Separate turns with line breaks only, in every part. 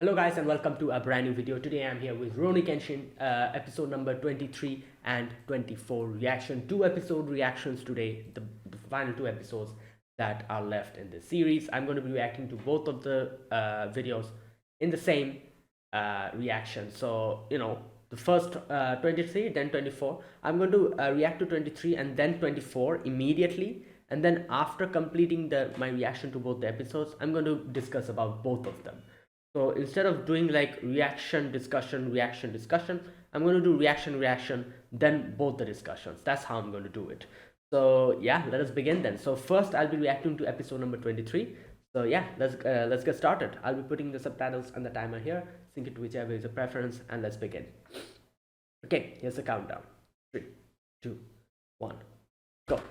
Hello guys and welcome to a brand new video. Today I'm here with Rurouni Kenshin, episode number 23 and 24 reaction. Two episode reactions today, the final two episodes that are left in this series. I'm going to be reacting to both of the videos in the same reaction. So, the first 23, then 24. I'm going to react to 23 and then 24 immediately. And then after completing my reaction to both the episodes, I'm going to discuss about both of them. So instead of doing like reaction, discussion, I'm going to do reaction, then both the discussions. That's how I'm going to do it. So yeah, let us begin then. So first, I'll be reacting to episode number 23. So yeah, let's get started. I'll be putting the subtitles and the timer here. Sync it to whichever is your preference, and let's begin. Okay, here's the countdown. 3, 2, 1, go. All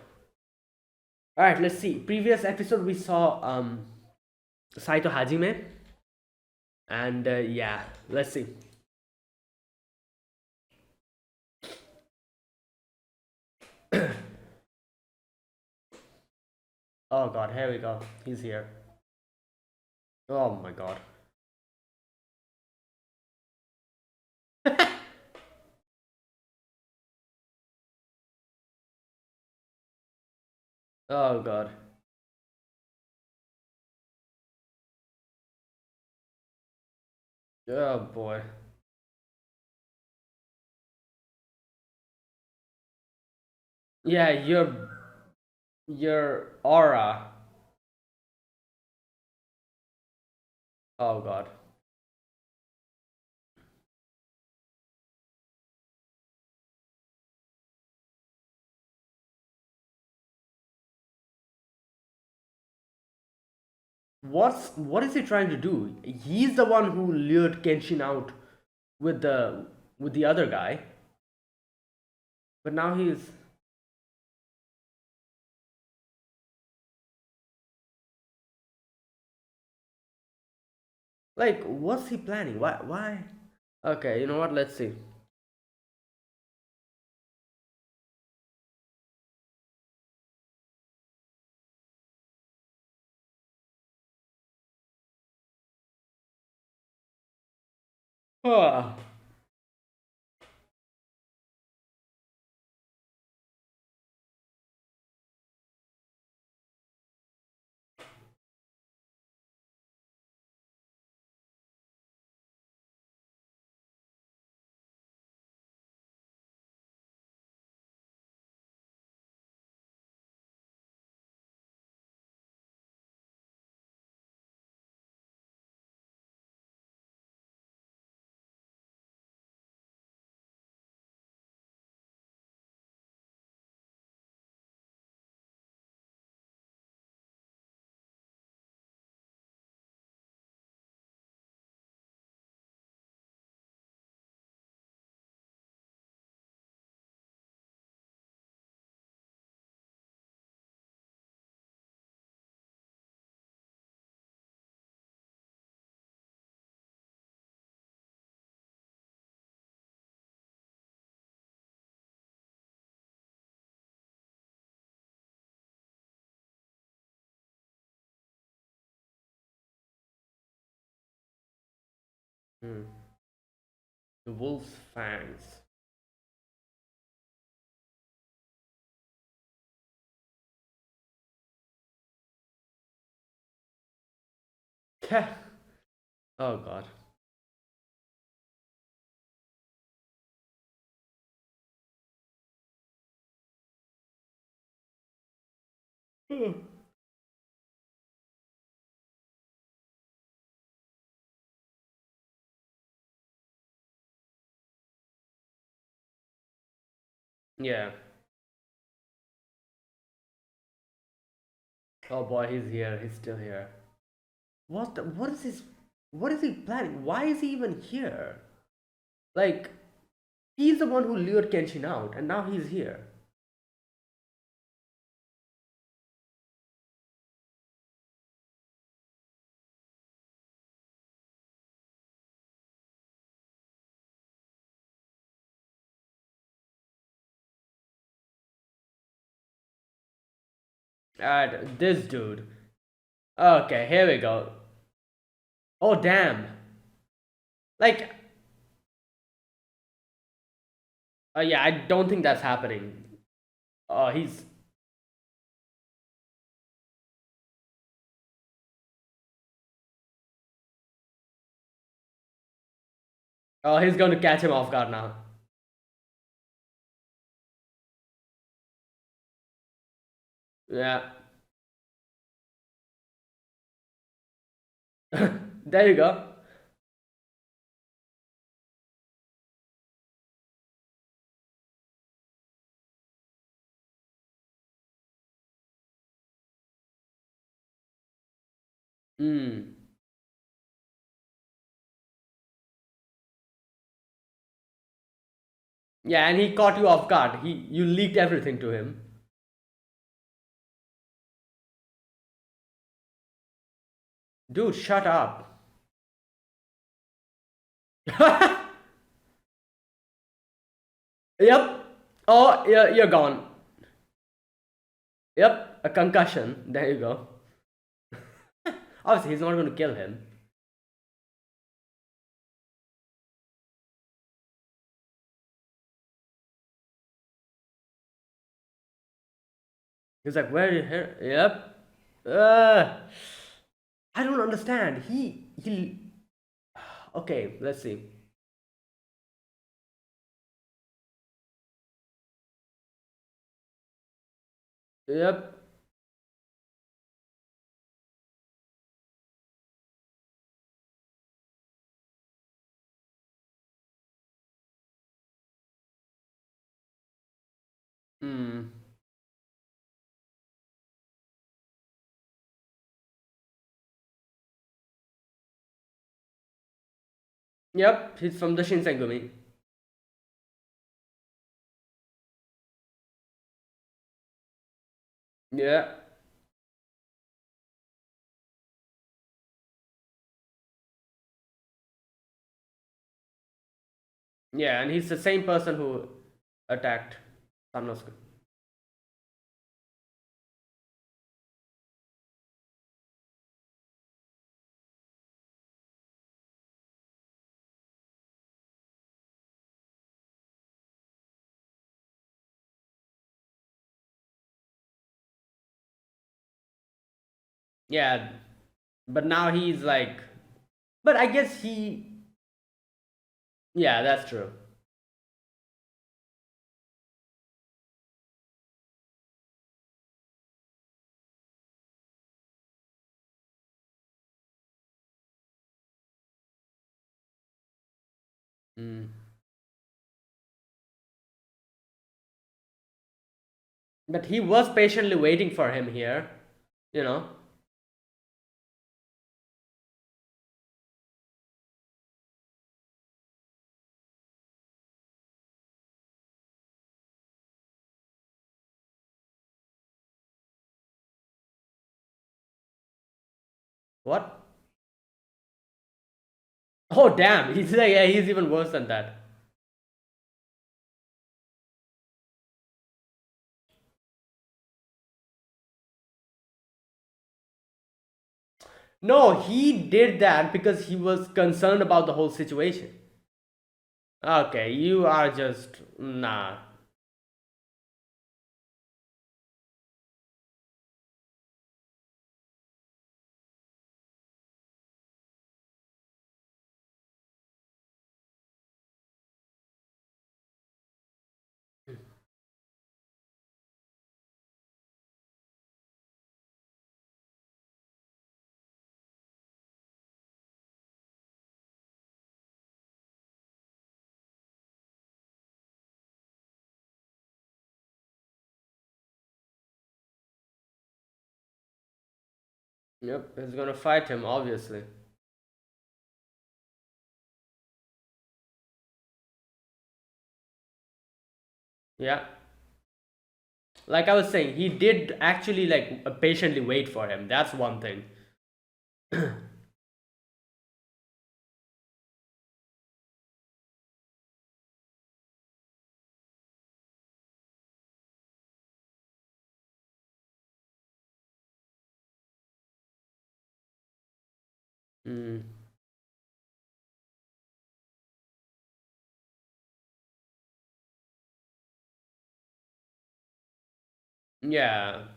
right, let's see. Previous episode we saw Saito Hajime. And yeah, let's see. Oh god, here we go. He's here. Oh my god. Oh god. Oh boy. Yeah, your aura. Oh god. What is he trying to do? He's the one who lured Kenshin out with the other guy. But now he's like, what's he planning? Why? Okay, you know what? Let's see. Oh. Hmm. The wolf's fangs. Oh god. Yeah. Oh boy, he's here. He's still here. What is his what is he planning? Why is he even here? Like, he's the one who lured Kenshin out and now he's here. And this dude. Okay, here we go. Oh damn. Like, yeah, I don't think that's happening. He's he's going to catch him off guard now. Yeah. There you go. Hmm. Yeah, and he caught you off guard. You leaked everything to him. Dude, shut up. Yep. Oh, you're gone. Yep, a concussion. There you go. Obviously, he's not going to kill him. He's like, where are you here? Yep. Uh, I don't understand. He. Okay, let's see. Yep. Hmm. Yep. He's from the Shinsengumi. Yeah. Yeah, and he's the same person who attacked Sanosuke. Yeah, but now he's like. But I guess he. Yeah, that's true. Mm. But he was patiently waiting for him here, you know. What? Oh damn! He's like, yeah, he's even worse than that. No, he did that because he was concerned about the whole situation. Okay, you are just nah. Yep, he's gonna fight him, obviously. Yeah, like I was saying, he did actually like patiently wait for him. That's one thing. Mm. Yeah.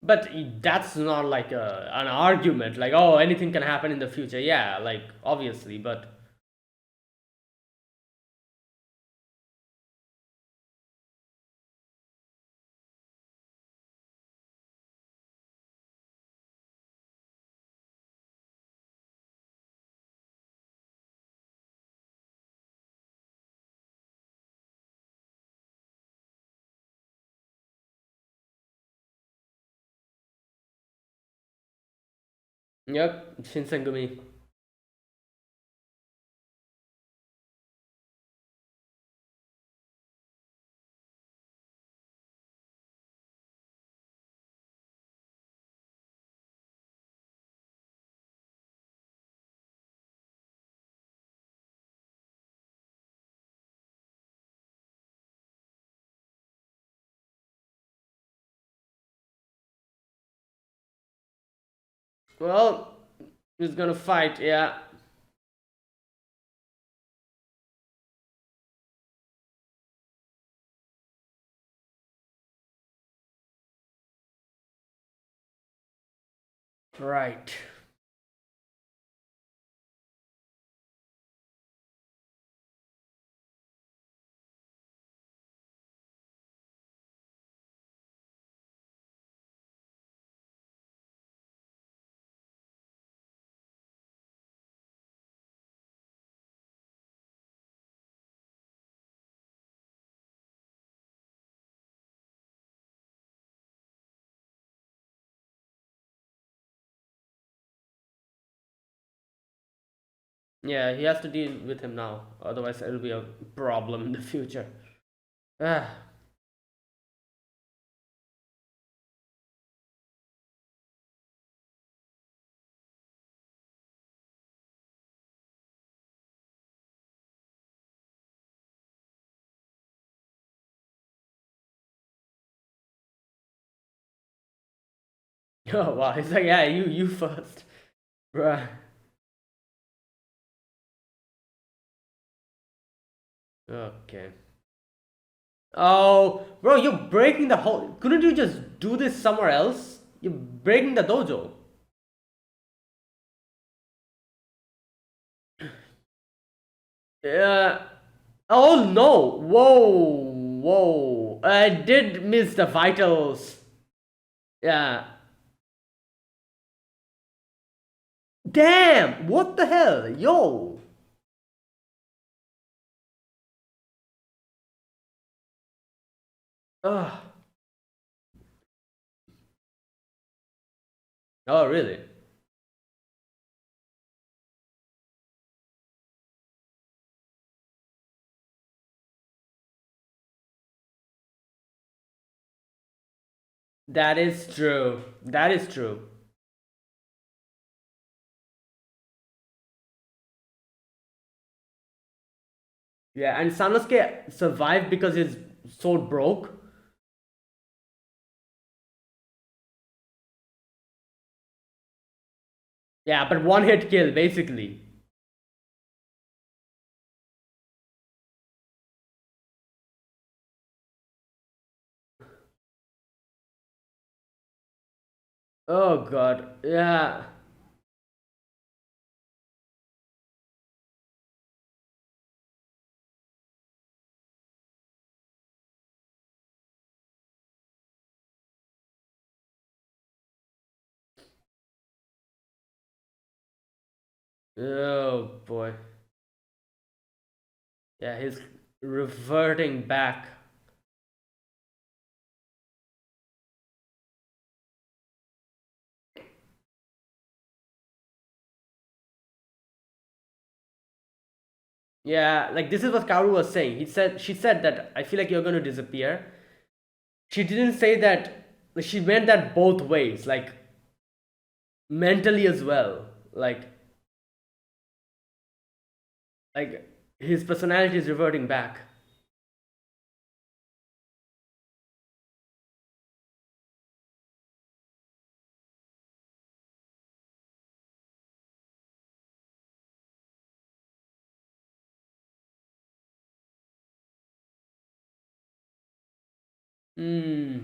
But that's not like an argument, like, oh, anything can happen in the future. Yeah, like, obviously, but. Yep, Shinsengumi. Well, he's gonna fight, yeah. Right. Yeah, he has to deal with him now. Otherwise, it'll be a problem in the future. Ah. Oh wow, he's like, yeah, you first. Bruh. Okay. Oh, bro, you're breaking the whole. Couldn't you just do this somewhere else? You're breaking the dojo. Yeah. Oh no! Whoa, whoa! I did miss the vitals. Yeah. Damn! What the hell? Yo! Ugh. Oh, really? That is true. That is true. Yeah, and Sanosuke survived because his sword broke. Yeah, but one hit kill, basically. Oh god. Yeah. Oh boy. Yeah, he's reverting back. Yeah, like this is what Kaoru was saying. She said that I feel like you're gonna disappear. She didn't say that. She meant that both ways, like mentally as well. Like his personality is reverting back. Hmm.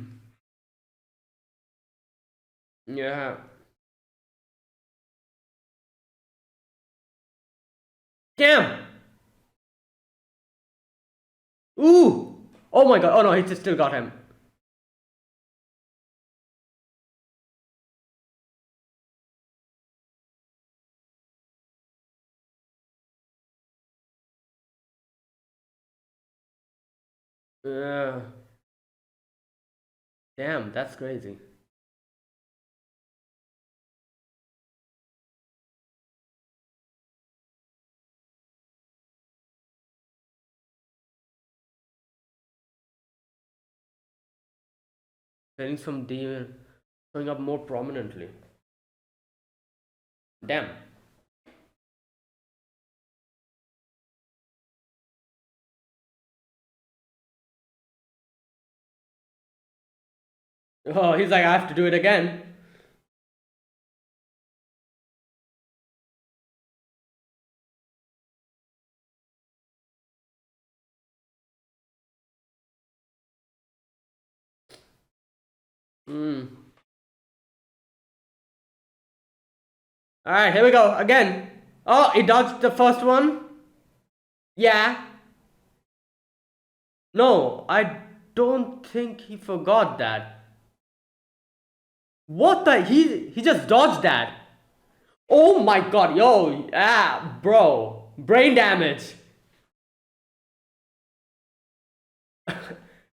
Yeah. Damn. Ooh. Oh my god. Oh no, he just still got him. Yeah. Damn, that's crazy. Feelings from demon showing up more prominently. Damn. Oh, he's like, I have to do it again. Hmm. All right, here we go again. Oh, he dodged the first one. Yeah. No, I don't think he forgot that. What the? He just dodged that. Oh my god, yo, bro, brain damage.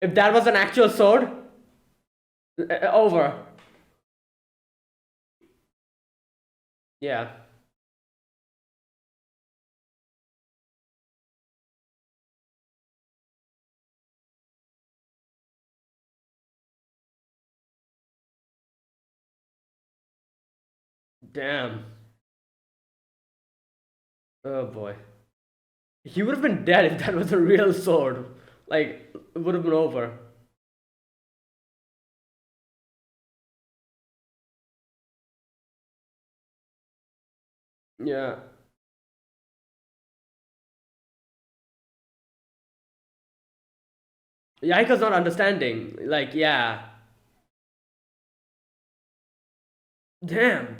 If that was an actual sword, over. Yeah. Damn. Oh boy. He would have been dead if that was a real sword. Like, it would have been over. Yeah. Yaika's not understanding. Like, yeah. Damn.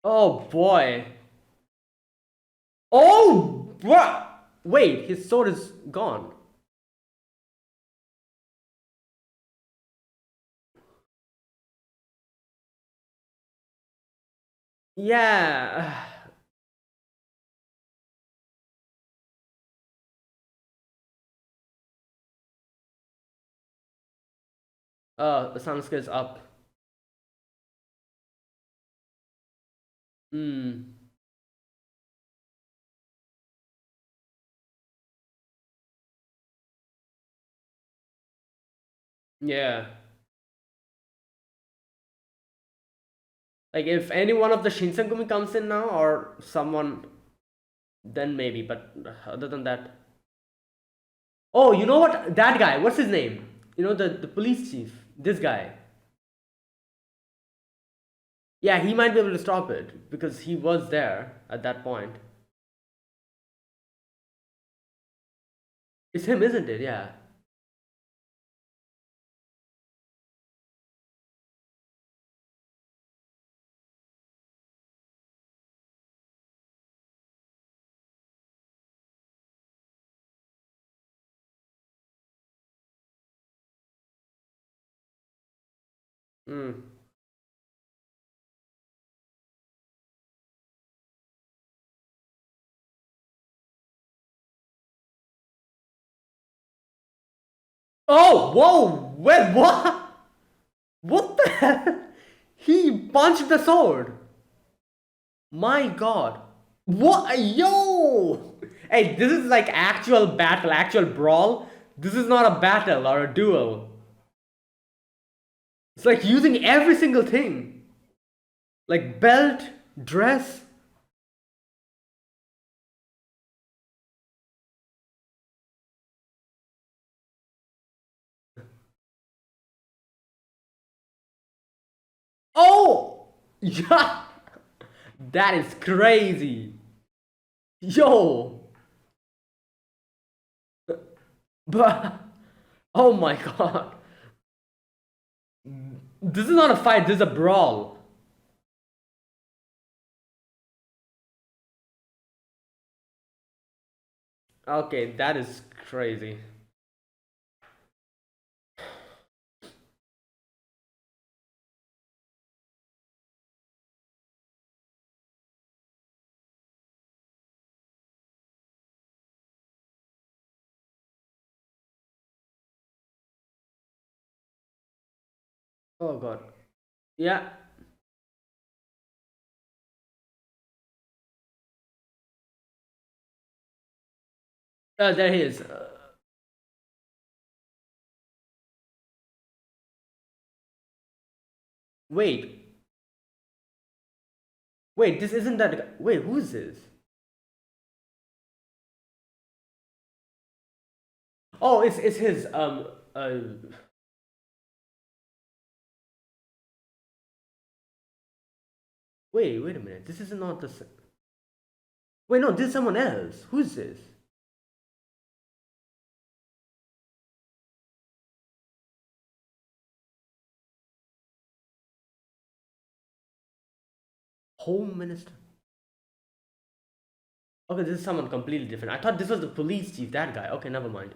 Oh boy. Oh, bruh. Wait, his sword is gone. Yeah. The Sanskrit's up. Hmm. Yeah. Like, if any one of the Shinsengumi comes in now, or someone, then maybe. But other than that. Oh, you know what? That guy. What's his name? You know, the police chief. This guy. Yeah, he might be able to stop it because he was there at that point. It's him, isn't it? Yeah. Mm. Oh, whoa! Wait, what? What the hell? He punched the sword. My god. What? Yo! Hey, this is like actual battle, actual brawl. This is not a battle or a duel. It's like using every single thing. Like belt, dress. Oh! Yeah! That is crazy! Yo! But. Oh my god. This is not a fight, this is a brawl. Okay, that is crazy. Oh god. Yeah. There he is. Wait. Wait, this isn't that guy. Wait, who is this? Oh, it's his uh wait a minute. This is not the wait, no, this is someone else. Who is this? Home Minister. Okay, this is someone completely different. I thought this was the police chief, that guy. Okay, never mind.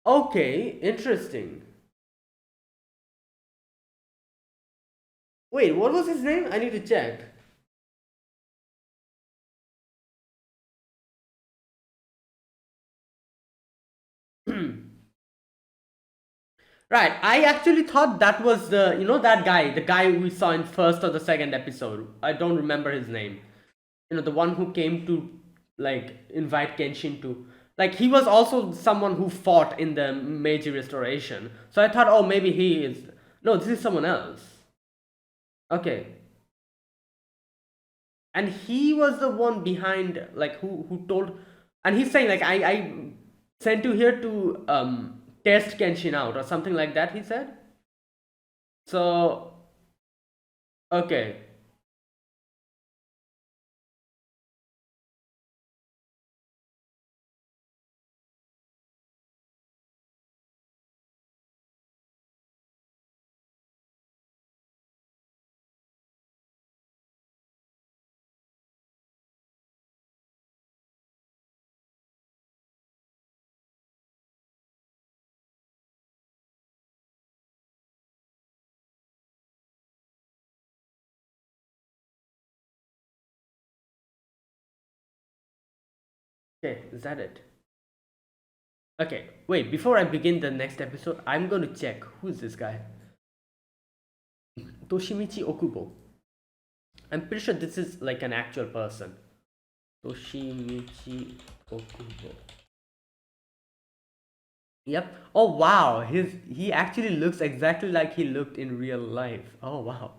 Okay, interesting. Wait, what was his name? I need to check. Right, I actually thought that was that guy, the guy we saw in first or the second episode. I don't remember his name. The one who came to like invite Kenshin to, like, he was also someone who fought in the Meiji Restoration. So I thought, oh, maybe he is. No, this is someone else. Okay, and he was the one behind, like, who told, and he's saying like I sent you here to test Kenshin out or something like that. He said. So okay, okay, is that it? Okay, wait, before I begin the next episode, I'm going to check who's this guy. Toshimichi Okubo. I'm pretty sure this is like an actual person. Toshimichi Okubo. Yep. Oh wow, he actually looks exactly like he looked in real life. Oh wow.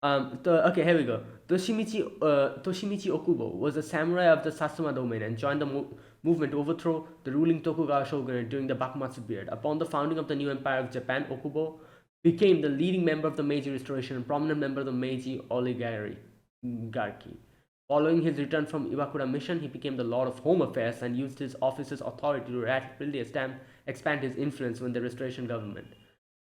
Okay, here we go. Toshimichi Okubo was a samurai of the Satsuma domain and joined the movement to overthrow the ruling Tokugawa shogunate during the Bakumatsu period. Upon the founding of the new empire of Japan, Okubo became the leading member of the Meiji Restoration and prominent member of the Meiji oligarchy. Following his return from Iwakura mission, he became the Lord of Home Affairs and used his office's authority to rapidly expand his influence within the Restoration government.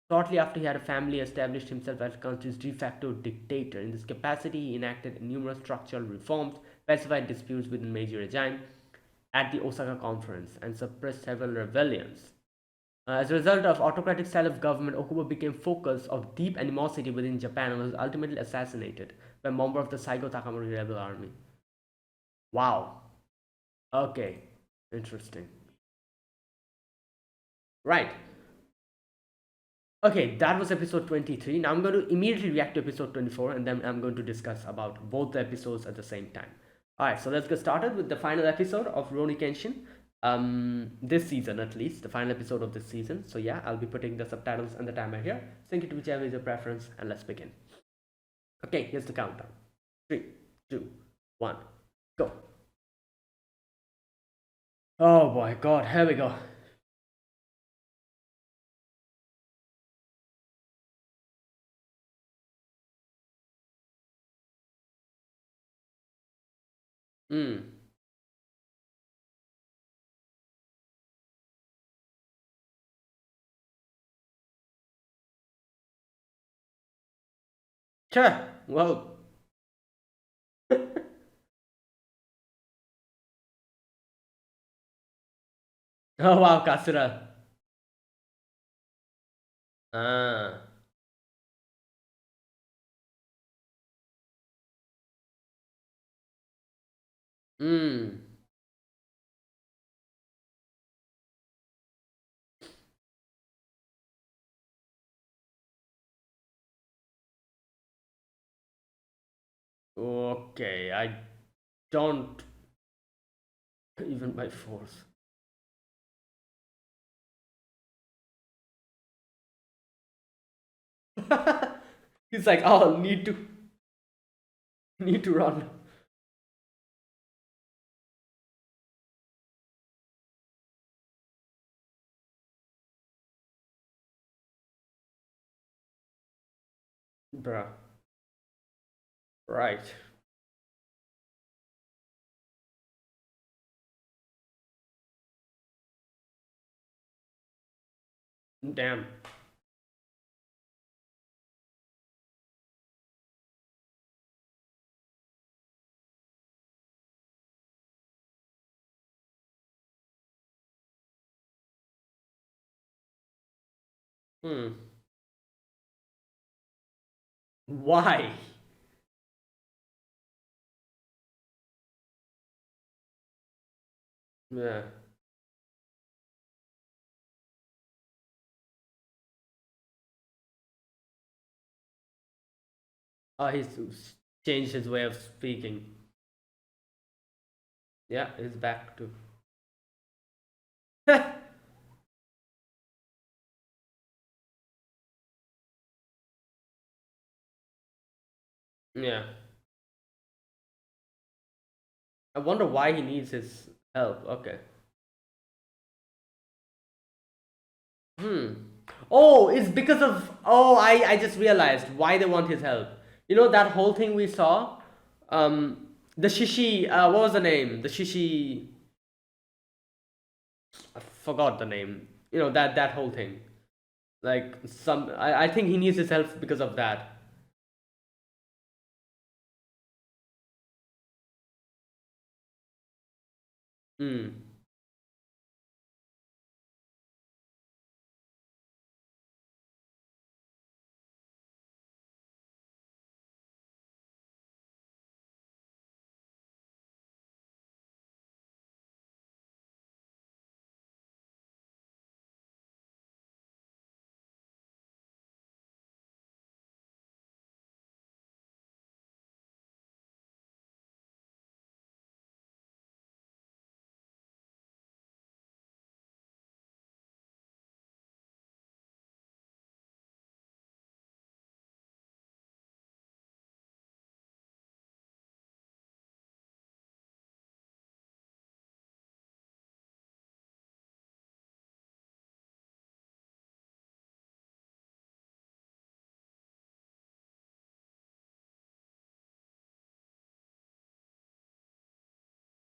Shortly after, he had a family established himself as the country's de facto dictator. In this capacity, he enacted numerous structural reforms, pacified disputes within Meiji regime at the Osaka Conference, and suppressed several rebellions. As a result of autocratic style of government, Okubo became focus of deep animosity within Japan and was ultimately assassinated by a member of the Saigo Takamori rebel army. Wow. Okay. Interesting. Right. Okay, that was episode 23. Now I'm going to immediately react to episode 24 and then I'm going to discuss about both the episodes at the same time. Alright, so let's get started with the final episode of Rurouni Kenshin. This season at least, the final episode of this season. So yeah, I'll be putting the subtitles and the timer here. Sync it to whichever is your preference and let's begin. Okay, here's the countdown. 3, 2, 1, go. Oh boy, God, here we go. Mm. Sure. Well. Oh wow, Kasura. Ah. Mm. Okay, I don't even by force. He's like, oh, need to run, bruh. Right. Damn. Hmm. Why? Yeah. Oh, he's changed his way of speaking. Yeah, he's back to. Yeah. I wonder why he needs his help. Okay. Hmm. Oh, it's because of. Oh, I just realized why they want his help. You know that whole thing we saw. The Shishi. What was the name? The Shishi. I forgot the name. You know that whole thing. Like some. I think he needs his help because of that. Hmm.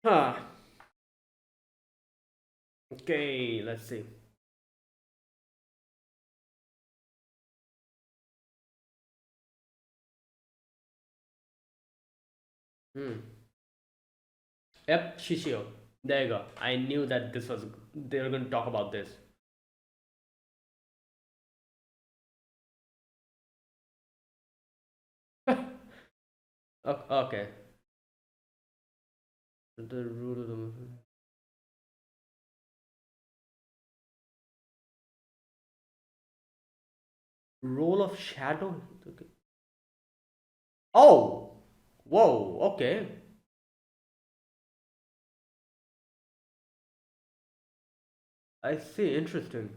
Huh. Okay. Let's see. Hmm. Yep. Shishio. There you go. I knew that this was. They were going to talk about this. Okay. The rule of the role of shadow. Okay. Oh. Whoa. Okay. I see. Interesting.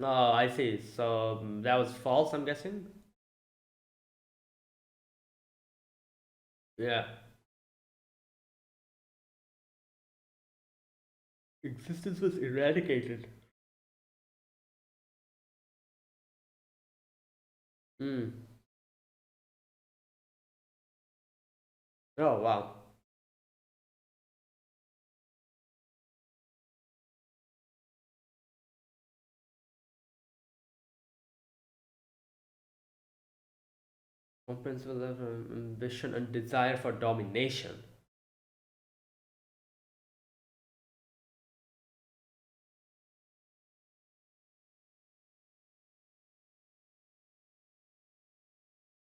Oh, I see. So that was false. I'm guessing. Yeah. Existence was eradicated. Hmm. Oh wow. Compensable level of ambition and desire for domination.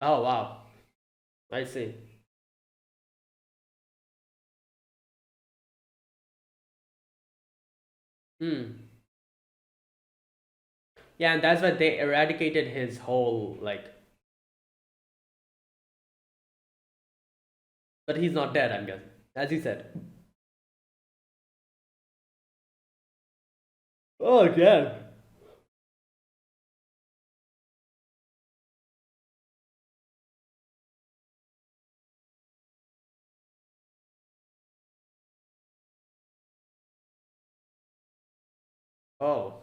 Oh wow. I see. Hmm. Yeah, and that's why they eradicated his whole like. But he's not dead, I'm guessing, as you said. Oh yeah. Oh.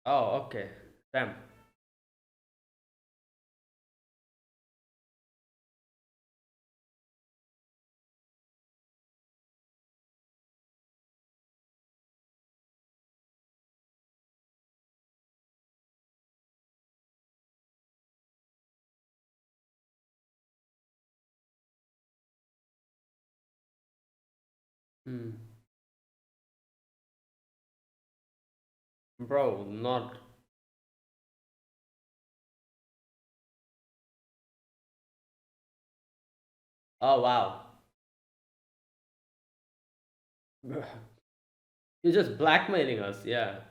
Oh, okay. Damn. Hmm. Bro, not. Oh wow. You're just blackmailing us, yeah.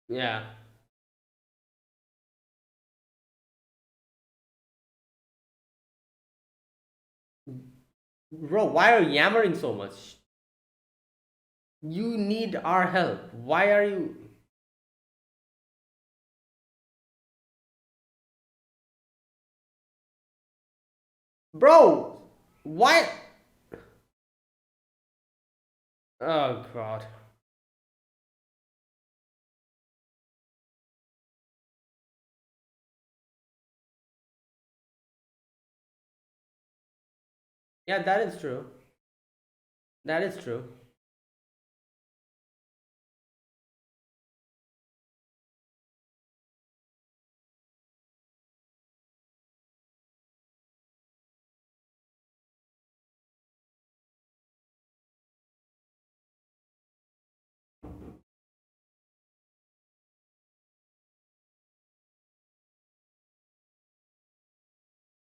Yeah. Bro, why are you yammering so much? You need our help. Why are you. Bro! Why? Oh god. Yeah, that is true. That is true.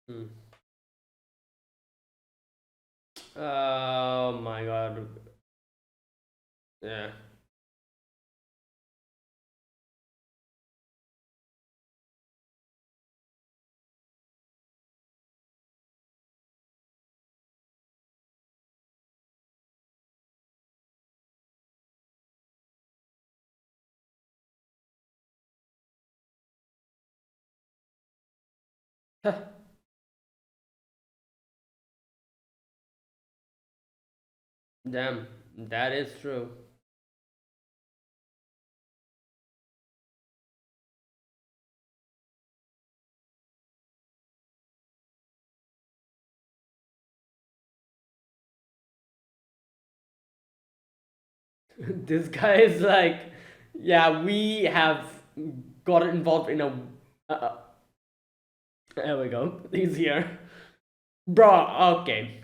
Hmm. Oh my god. Yeah. Damn, that is true. This guy is like, yeah, we have got involved in a. There we go. He's here. Bro, okay.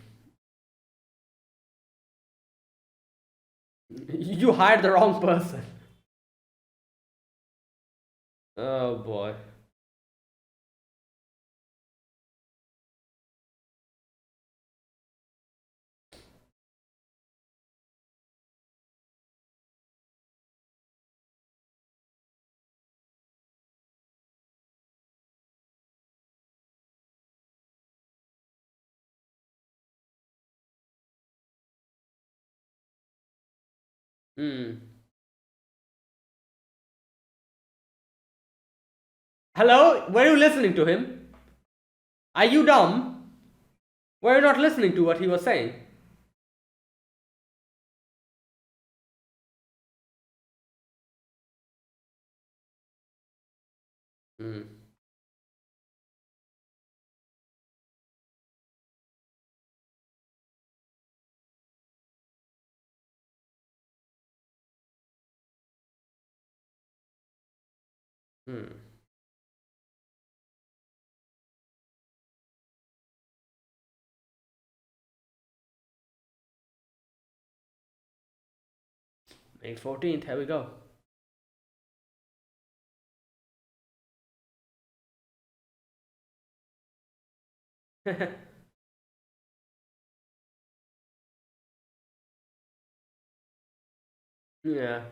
You hired the wrong person. Oh boy. Hmm. Hello? Were you listening to him? Are you dumb? Were you not listening to what he was saying? Hmm. Hmm. May 14th, here we go. Yeah.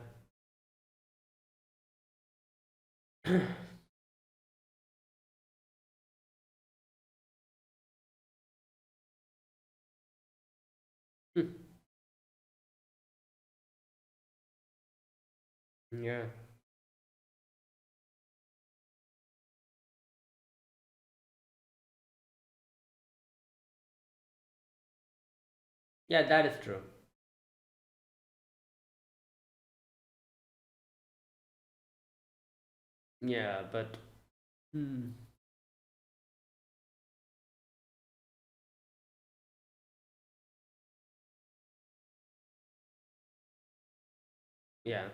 Yeah. Yeah, that is true. Yeah, but. Hmm. Yeah.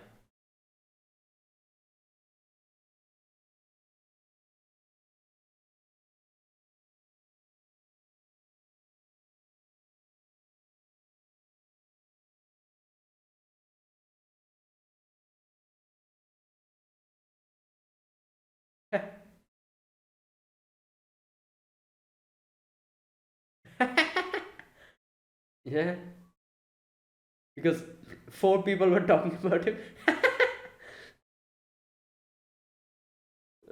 Yeah. Because four people were talking about him.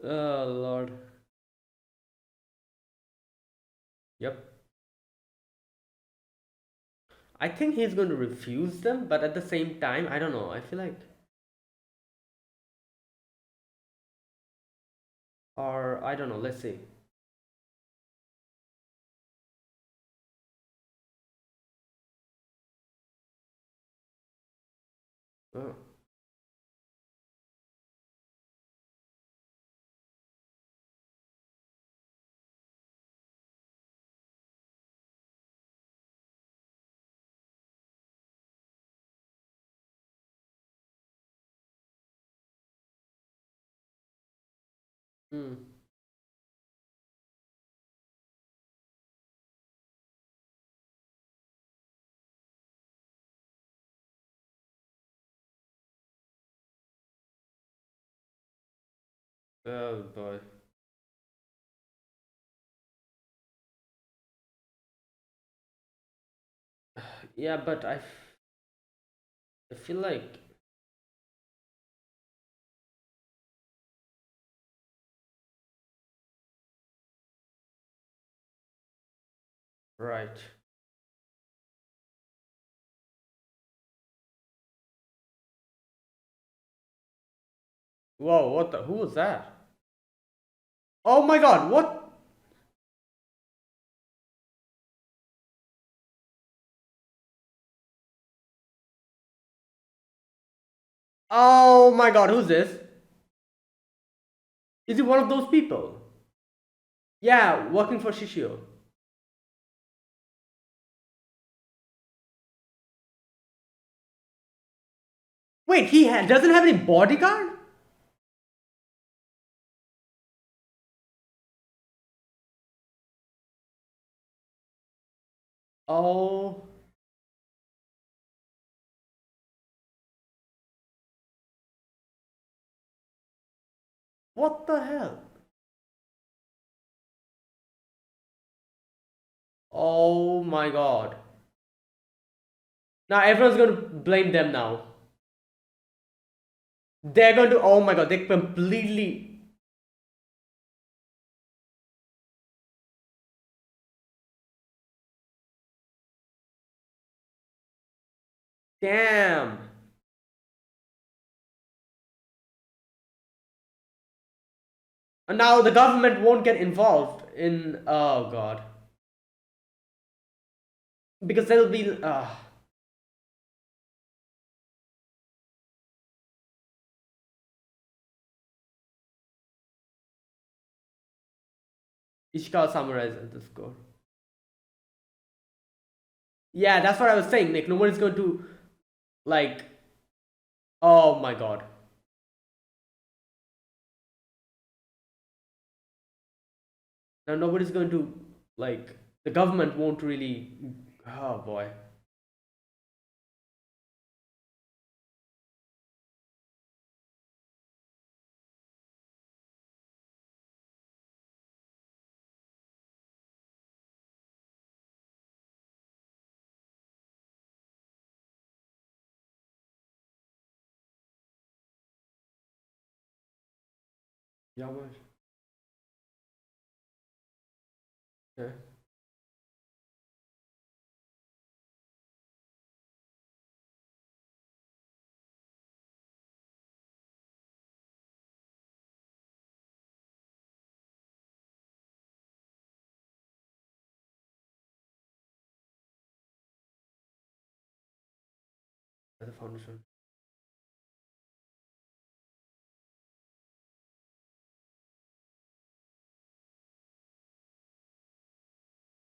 Oh, Lord. Yep. I think he's going to refuse them, but at the same time, I don't know. I feel like. Or, I don't know. Let's see. Oh. Hmm. Oh, boy. Yeah, but I feel like. Right. Whoa, what the? Who was that? Oh my god, what? Oh my god, who's this? Is he one of those people? Yeah, working for Shishio. Wait, doesn't have any bodyguard? Oh, what the hell? Oh my god. Now everyone's going to blame them now. They're going to, oh my god, they completely. Damn. And now the government won't get involved in, oh god, because there'll be Ishikawa summarizes the score. Yeah, that's what I was saying, Nick. Nobody's going to, like, oh my god. Now nobody's going to, like, the government won't really, oh boy. Yeah, man. Yeah. The foundation.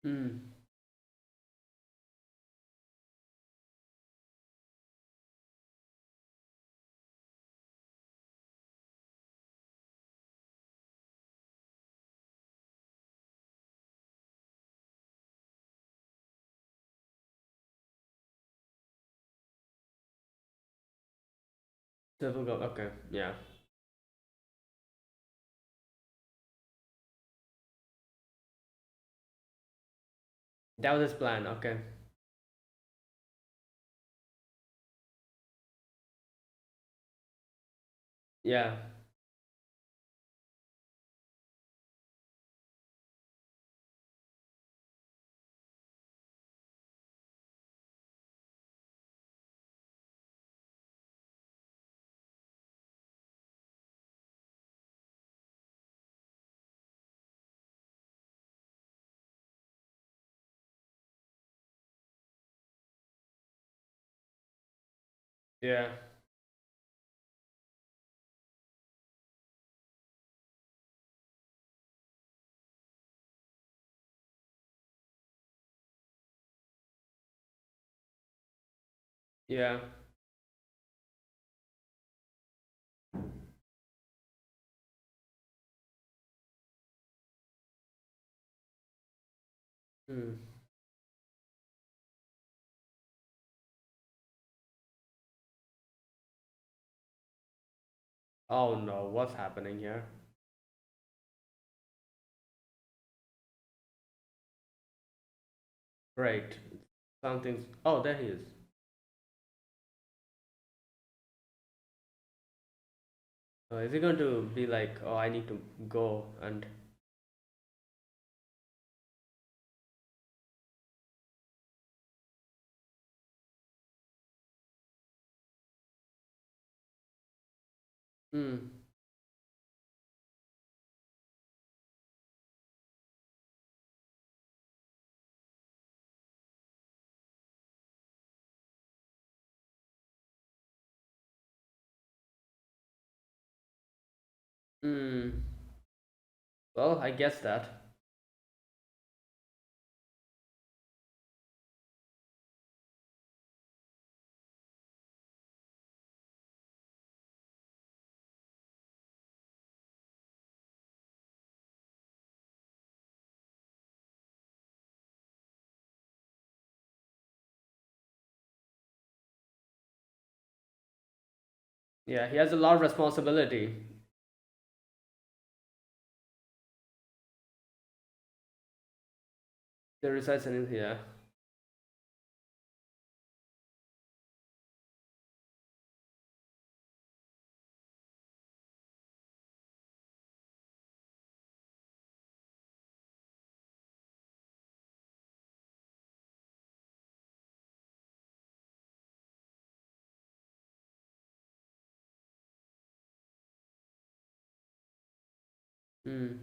Hmm. Civil government. Okay. Yeah. That was his plan. Okay. Yeah. Yeah. Yeah. Hmm. Oh no, what's happening here? Great. Something's. Oh, there he is. Is he going to be like, oh, I need to go and. Hmm. Hmm. Well, I guess that. Yeah, he has a lot of responsibility. There resides in here. Mm.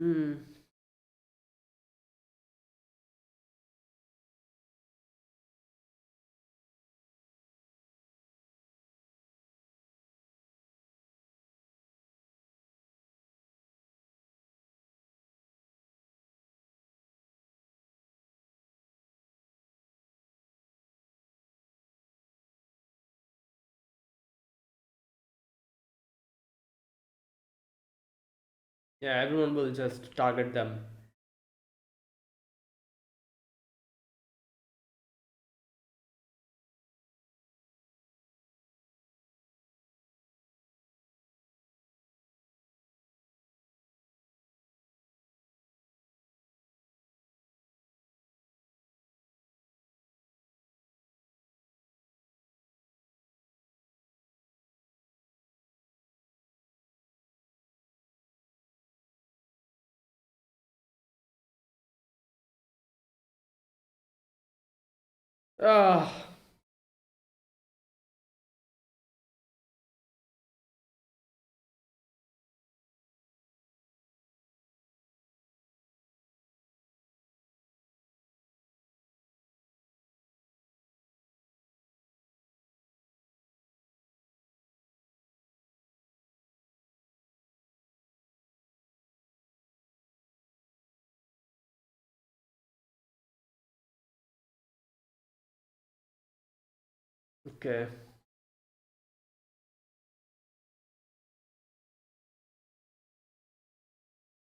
Mm. Yeah, everyone will just target them. Ah, okay.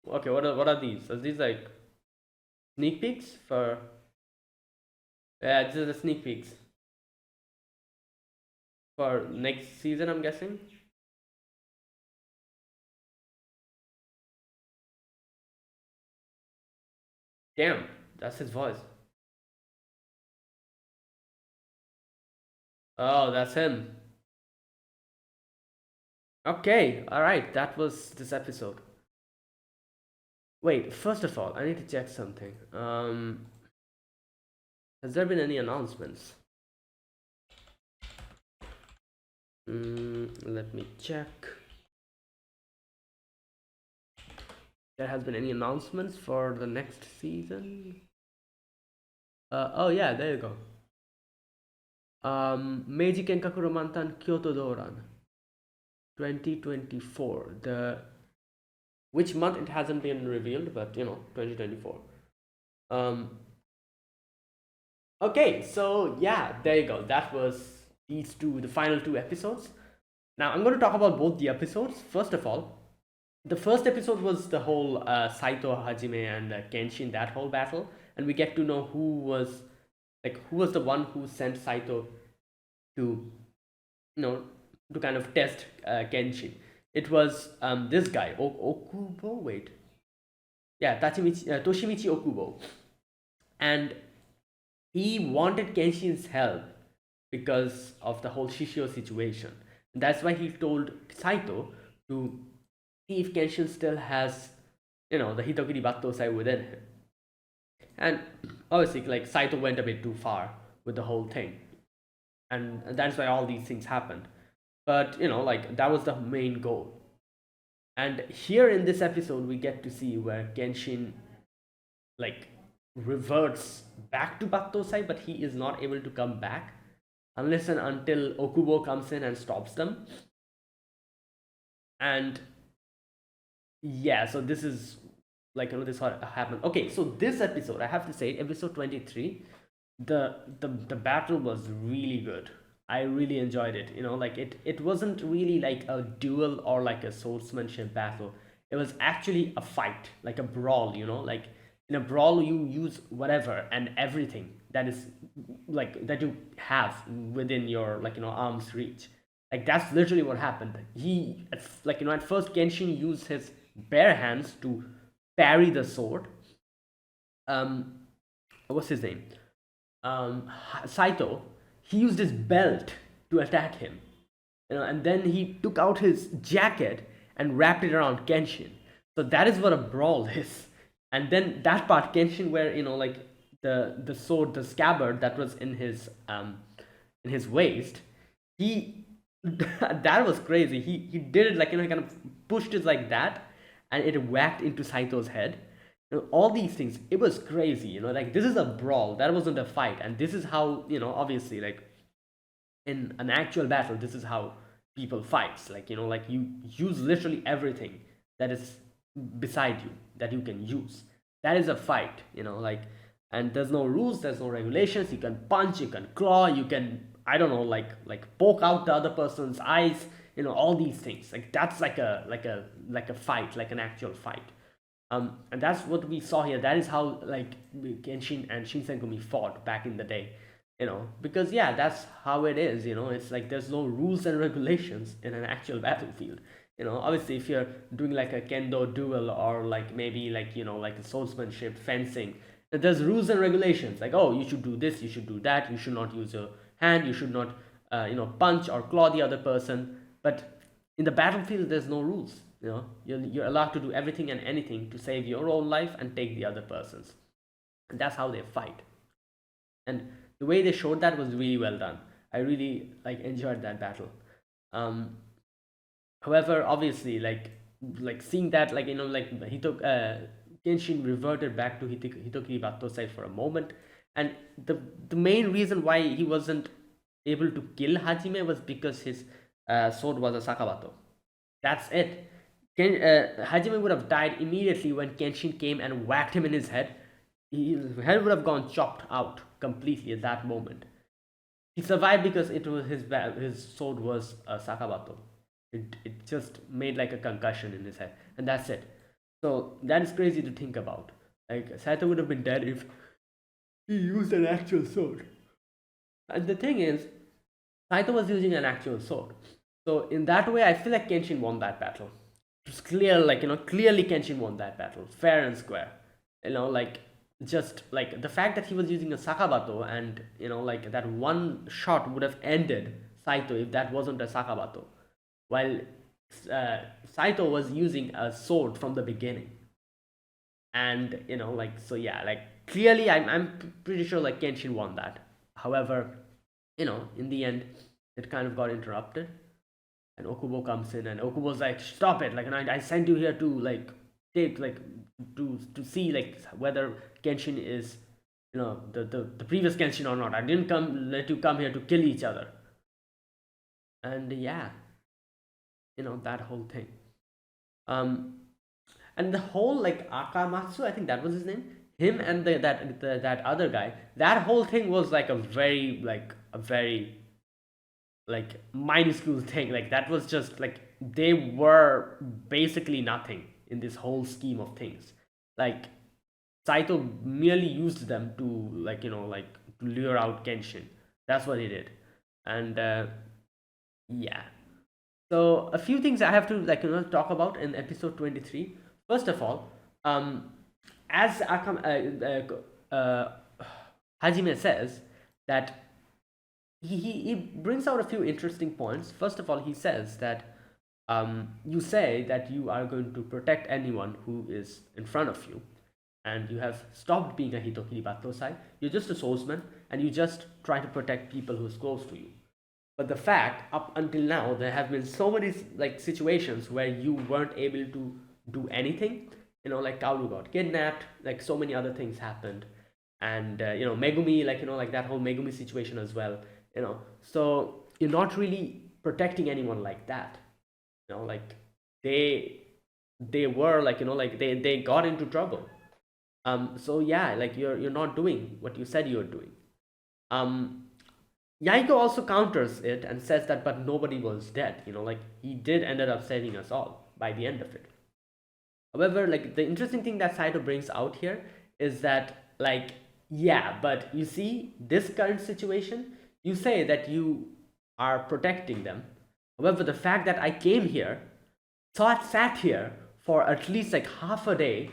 Okay, what are these? Are these like sneak peeks for? Yeah, these are the sneak peeks for next season, I'm guessing. Damn, that's his voice. Oh, that's him. Okay, all right. That was this episode. Wait, first of all, I need to check something. Has there been any announcements? Let me check. There has been any announcements for the next season? Oh yeah, there you go. Meiji Kenkaku Romantan Kyoto Doran 2024. The which month it hasn't been revealed, but 2024. Um, okay, so yeah, there you go. That was these two, the final two episodes. Now I'm going to talk about both the episodes. First of all, the first episode was the whole Saito Hajime and Kenshin, that whole battle, and we get to know who was the one who sent Saito to to kind of test Kenshin. It was this guy Okubo. Wait, yeah, Toshimichi Okubo, and he wanted Kenshin's help because of the whole Shishio situation. And that's why he told Saito to see if Kenshin still has, the Hitokiri Battosai within him. And obviously, like Saito went a bit too far with the whole thing, and that's why all these things happened. But like that was the main goal. And here in this episode, we get to see where Kenshin like reverts back to Battosai, but he is not able to come back unless and until Okubo comes in and stops them. And yeah, so this is like this happened. Okay, so this episode, I have to say, episode 23, the battle was really good. I really enjoyed it. Like it wasn't really like a duel or like a swordsmanship battle. It was actually a fight, like a brawl. Like in a brawl you use whatever and everything that is like that you have within your arm's reach. Like that's literally what happened. At first Genshin used his bare hands to parry the sword. What's his name? Saito, he used his belt to attack him, and then he took out his jacket and wrapped it around Kenshin. So that is what a brawl is. And then that part, Kenshin, where like the sword, the scabbard that was in his waist, he that was crazy. He did it like he kind of pushed it like that, and it whacked into Saito's head. All these things, it was crazy. Like this is a brawl. That wasn't a fight, and this is how obviously, like in an actual battle, this is how people fights. Like like you use literally everything that is beside you that you can use. That is a fight. Like, and there's no rules, there's no regulations. You can punch, you can claw, you can, I don't know, like poke out the other person's eyes. All these things. Like that's like a fight, like an actual fight. And that's what we saw here. That is how like Genshin and Shinsengumi fought back in the day. Because yeah, that's how it is. It's like there's no rules and regulations in an actual battlefield. Obviously, if you're doing like a kendo duel, or like maybe like like a swordsmanship, fencing, there's rules and regulations. Like, oh, you should do this, you should do that, you should not use your hand, you should not punch or claw the other person. But in the battlefield, there's no rules. You're allowed to do everything and anything to save your own life and take the other person's. And that's how they fight. And the way they showed that was really well done. I really like enjoyed that battle. um However, obviously, like seeing that, like like Genshin reverted back to Hitokiri Bato side for a moment. And the main reason why he wasn't able to kill Hajime was because his sword was a Sakabato. That's it. Hajime would have died immediately when Kenshin came and whacked him in his head. His head would have gone chopped out completely at that moment. He survived because it was his sword was a Sakabato. It just made like a concussion in his head, and that's it. So that is crazy to think about. Like Saito would have been dead if he used an actual sword. And the thing is, Saito was using an actual sword. So in that way, I feel like Kenshin won that battle. It's clear, like clearly Kenshin won that battle, fair and square. Like just like the fact that he was using a Sakabato, and like that one shot would have ended Saito if that wasn't a Sakabato, while Saito was using a sword from the beginning. And like, so yeah, like clearly I'm pretty sure like Kenshin won that. However, in the end, it kind of got interrupted, and Okubo comes in, and Okubo's like, stop it, like, and I sent you here to like take like to see like whether Kenshin is the previous Kenshin or not. I didn't let you come here to kill each other. And yeah, that whole thing. um and the whole like Akamatsu, I think that was his name, him and that other guy, that whole thing was like a very like minuscule thing. Like that was just like they were basically nothing in this whole scheme of things. Like Saito merely used them to like like to lure out Kenshin. That's what he did. And yeah. So a few things I have to like talk about in episode 23. First of all, as Hajime says that he brings out a few interesting points. First of all, he says that you say that you are going to protect anyone who is in front of you, and you have stopped being a Hitokiri Battosai. You're just a swordsman, and you just try to protect people who's close to you. But the fact, up until now, there have been so many like situations where you weren't able to do anything. Like Kaoru got kidnapped, like so many other things happened, and Megumi, like like that whole Megumi situation as well. So you're not really protecting anyone like that. Like they were like like they got into trouble. So yeah, like you're not doing what you said you're doing. Yaiko also counters it and says that, but nobody was dead. Like he did ended up saving us all by the end of it. However, like the interesting thing that Saito brings out here is that, like, yeah, but you see this current situation, you say that you are protecting them. However, the fact that I came here, sat here for at least like half a day,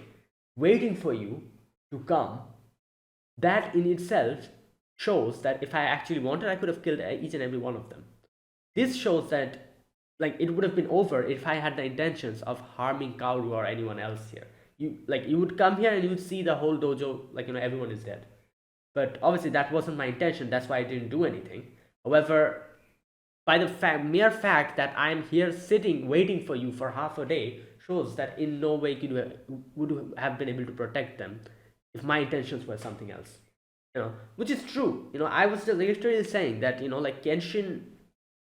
waiting for you to come, that in itself shows that if I actually wanted, I could have killed each and every one of them. This shows that like it would have been over if I had the intentions of harming Kaoru or anyone else here. You would come here and you would see the whole dojo, like everyone is dead. But obviously that wasn't my intention. That's why I didn't do anything. However, by the mere fact that I'm here sitting waiting for you for half a day shows that in no way would have been able to protect them if my intentions were something else. Which is true. I was just literally saying that like Kenshin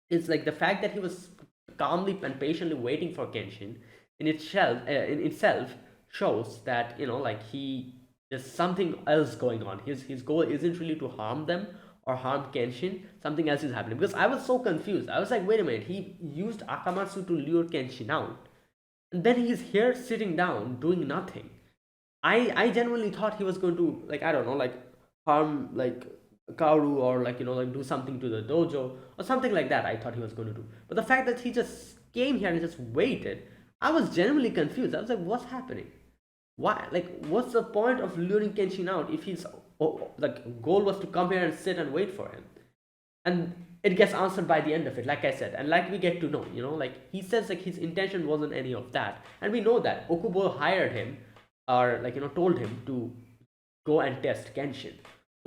is like the fact that he was calmly and patiently waiting for Kenshin in itself shows that like there's something else going on. His goal isn't really to harm them or harm Kenshin. Something else is happening because I was so confused. I was like, wait a minute, he used Akamatsu to lure Kenshin out, and then he's here sitting down doing nothing. I genuinely thought he was going to, like, I don't know, like harm like Kaoru, or like like do something to the dojo or something like that. I thought he was going to do, but the fact that he just came here and just waited, I was genuinely confused. I was like, what's happening? Why? Like, what's the point of luring Kenshin out if his like goal was to come here and sit and wait for him? And it gets answered by the end of it, like I said, and like we get to know, like he says like his intention wasn't any of that, and we know that Okubo hired him, or like told him to go and test Kenshin.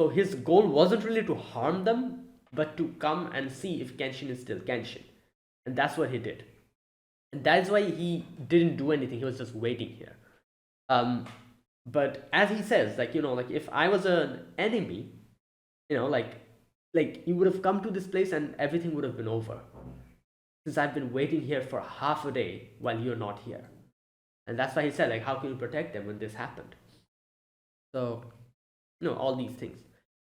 So his goal wasn't really to harm them, but to come and see if Kenshin is still Kenshin, and that's what he did, and that's why he didn't do anything. He was just waiting here. um but as he says, like like if I was an enemy, like you would have come to this place and everything would have been over, since I've been waiting here for half a day while you're not here. And that's why he said, like, how can you protect them when this happened? So all these things.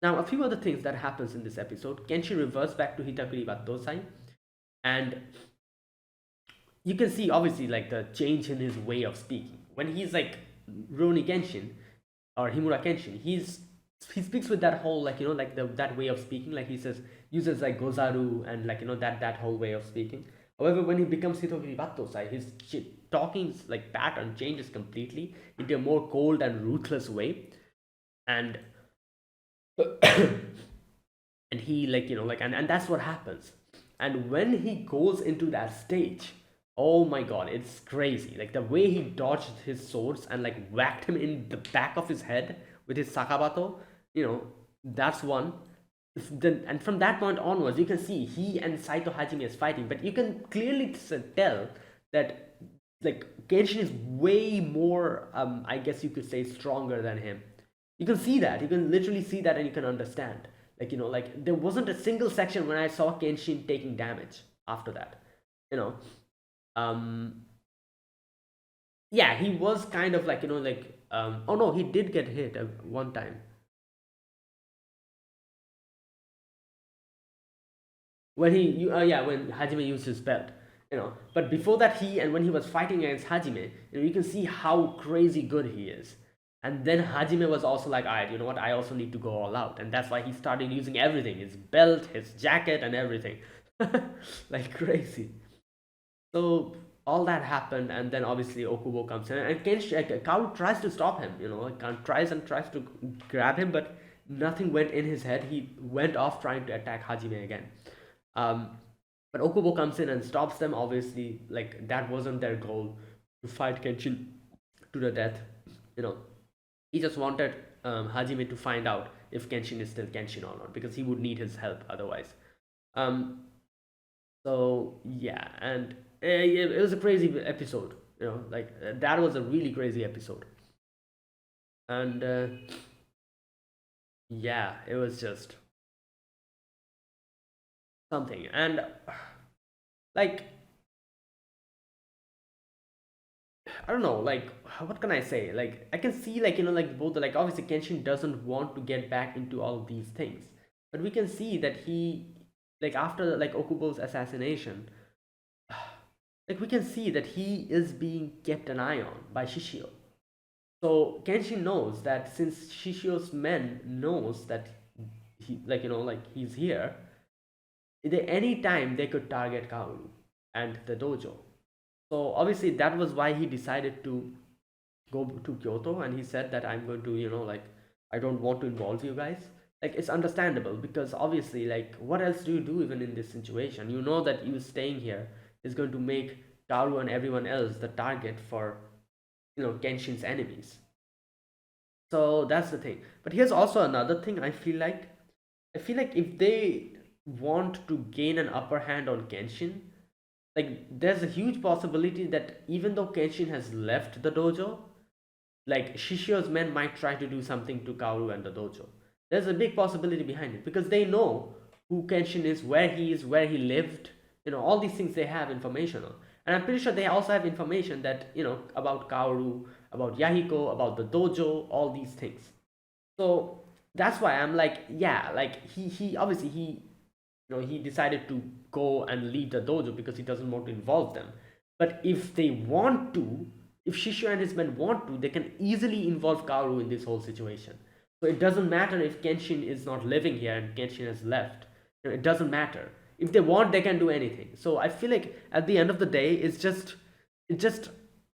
Now a few other things that happens in this episode. Kenshi reverts back to Hitakuri Battosai, and you can see obviously like the change in his way of speaking when he's like Rurouni Kenshin or Himura Kenshin. He speaks with that whole like like that way of speaking, like he uses like gozaru and like that whole way of speaking. However, when he becomes Hitokiri Battosai, his talking like pattern changes completely into a more cold and ruthless way. And and he like like and that's what happens. And when he goes into that stage, oh my god, it's crazy. Like the way he dodged his swords and like whacked him in the back of his head with his sakabato, that's one. Then, and from that point onwards, you can see he and Saito Hajime is fighting, but you can clearly tell that like Kenshin is way more, I guess you could say, stronger than him. You can see that. You can literally see that, and you can understand. Like like there wasn't a single section when I saw Kenshin taking damage after that. You know, um, yeah, he was kind of like like oh no, he did get hit one time when yeah, when Hajime used his belt. But before that, when he was fighting against Hajime, you can see how crazy good he is. And then Hajime was also like, alright, you know what, I also need to go all out. And that's why he started using everything, his belt, his jacket, and everything. Like crazy. So all that happened, and then obviously Okubo comes in, and Kaoru tries to stop him. Tries and tries to grab him, but nothing went in his head. He went off trying to attack Hajime again. Um, but Okubo comes in and stops them. Obviously, like that wasn't their goal to fight Kenshin to the death. You know, he just wanted Hajime to find out if Kenshin is still Kenshin or not, because he would need his help otherwise. Um, so yeah, and it was a crazy episode. Like that was a really crazy episode, and yeah, it was just something. And like I don't know, like what can I say? Like I can see like like both like obviously Kenshin doesn't want to get back into all of these things, but we can see that he like after like Okubo's assassination, like we can see that he is being kept an eye on by Shishio. So Kenshin knows that since Shishio's men knows that he like he's here, any time they could target Kaoru and the dojo. So obviously that was why he decided to go to Kyoto, and he said that I'm going to like I don't want to involve you guys. like it's understandable, because obviously, like, what else do you do even in this situation? You know that you staying here is going to make Kaoru and everyone else the target for, Kenshin's enemies. So that's the thing. But here's also another thing. I feel like if they want to gain an upper hand on Kenshin, like there's a huge possibility that even though Kenshin has left the dojo, like Shishio's men might try to do something to Kaoru and the dojo. There's a big possibility behind it, because they know who Kenshin is, where he lived, all these things they have information on. And I'm pretty sure they also have information that, about Kaoru, about Yahiko, about the dojo, all these things. So that's why I'm like, yeah, like he obviously he decided to go and leave the dojo because he doesn't want to involve them. But if they want to, if Shishio and his men want to, they can easily involve Kaoru in this whole situation. So it doesn't matter if Kenshin is not living here and Kenshin has left. It doesn't matter. If they want, they can do anything. So I feel like at the end of the day, it just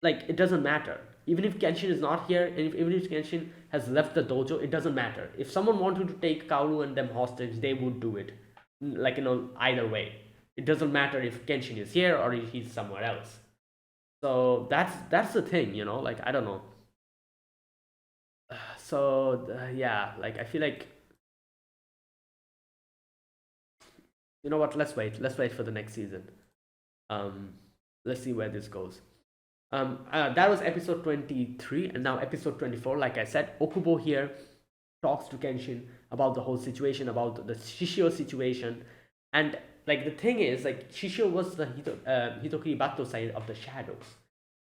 like it doesn't matter. Even if Kenshin is not here, and even if Kenshin has left the dojo, it doesn't matter. If someone wanted to take Kaoru and them hostage, they would do it. Like, either way. It doesn't matter if Kenshin is here or if he's somewhere else. So that's the thing, like I don't know. So yeah, like I feel like, you know what, let's wait for the next season. um let's see where this goes. That was episode 23, and now episode 24. Like I said, Okubo here talks to Kenshin about the whole situation, about the Shishio situation. And like the thing is, like Shishio was the Hitokiri Bato side of the shadows.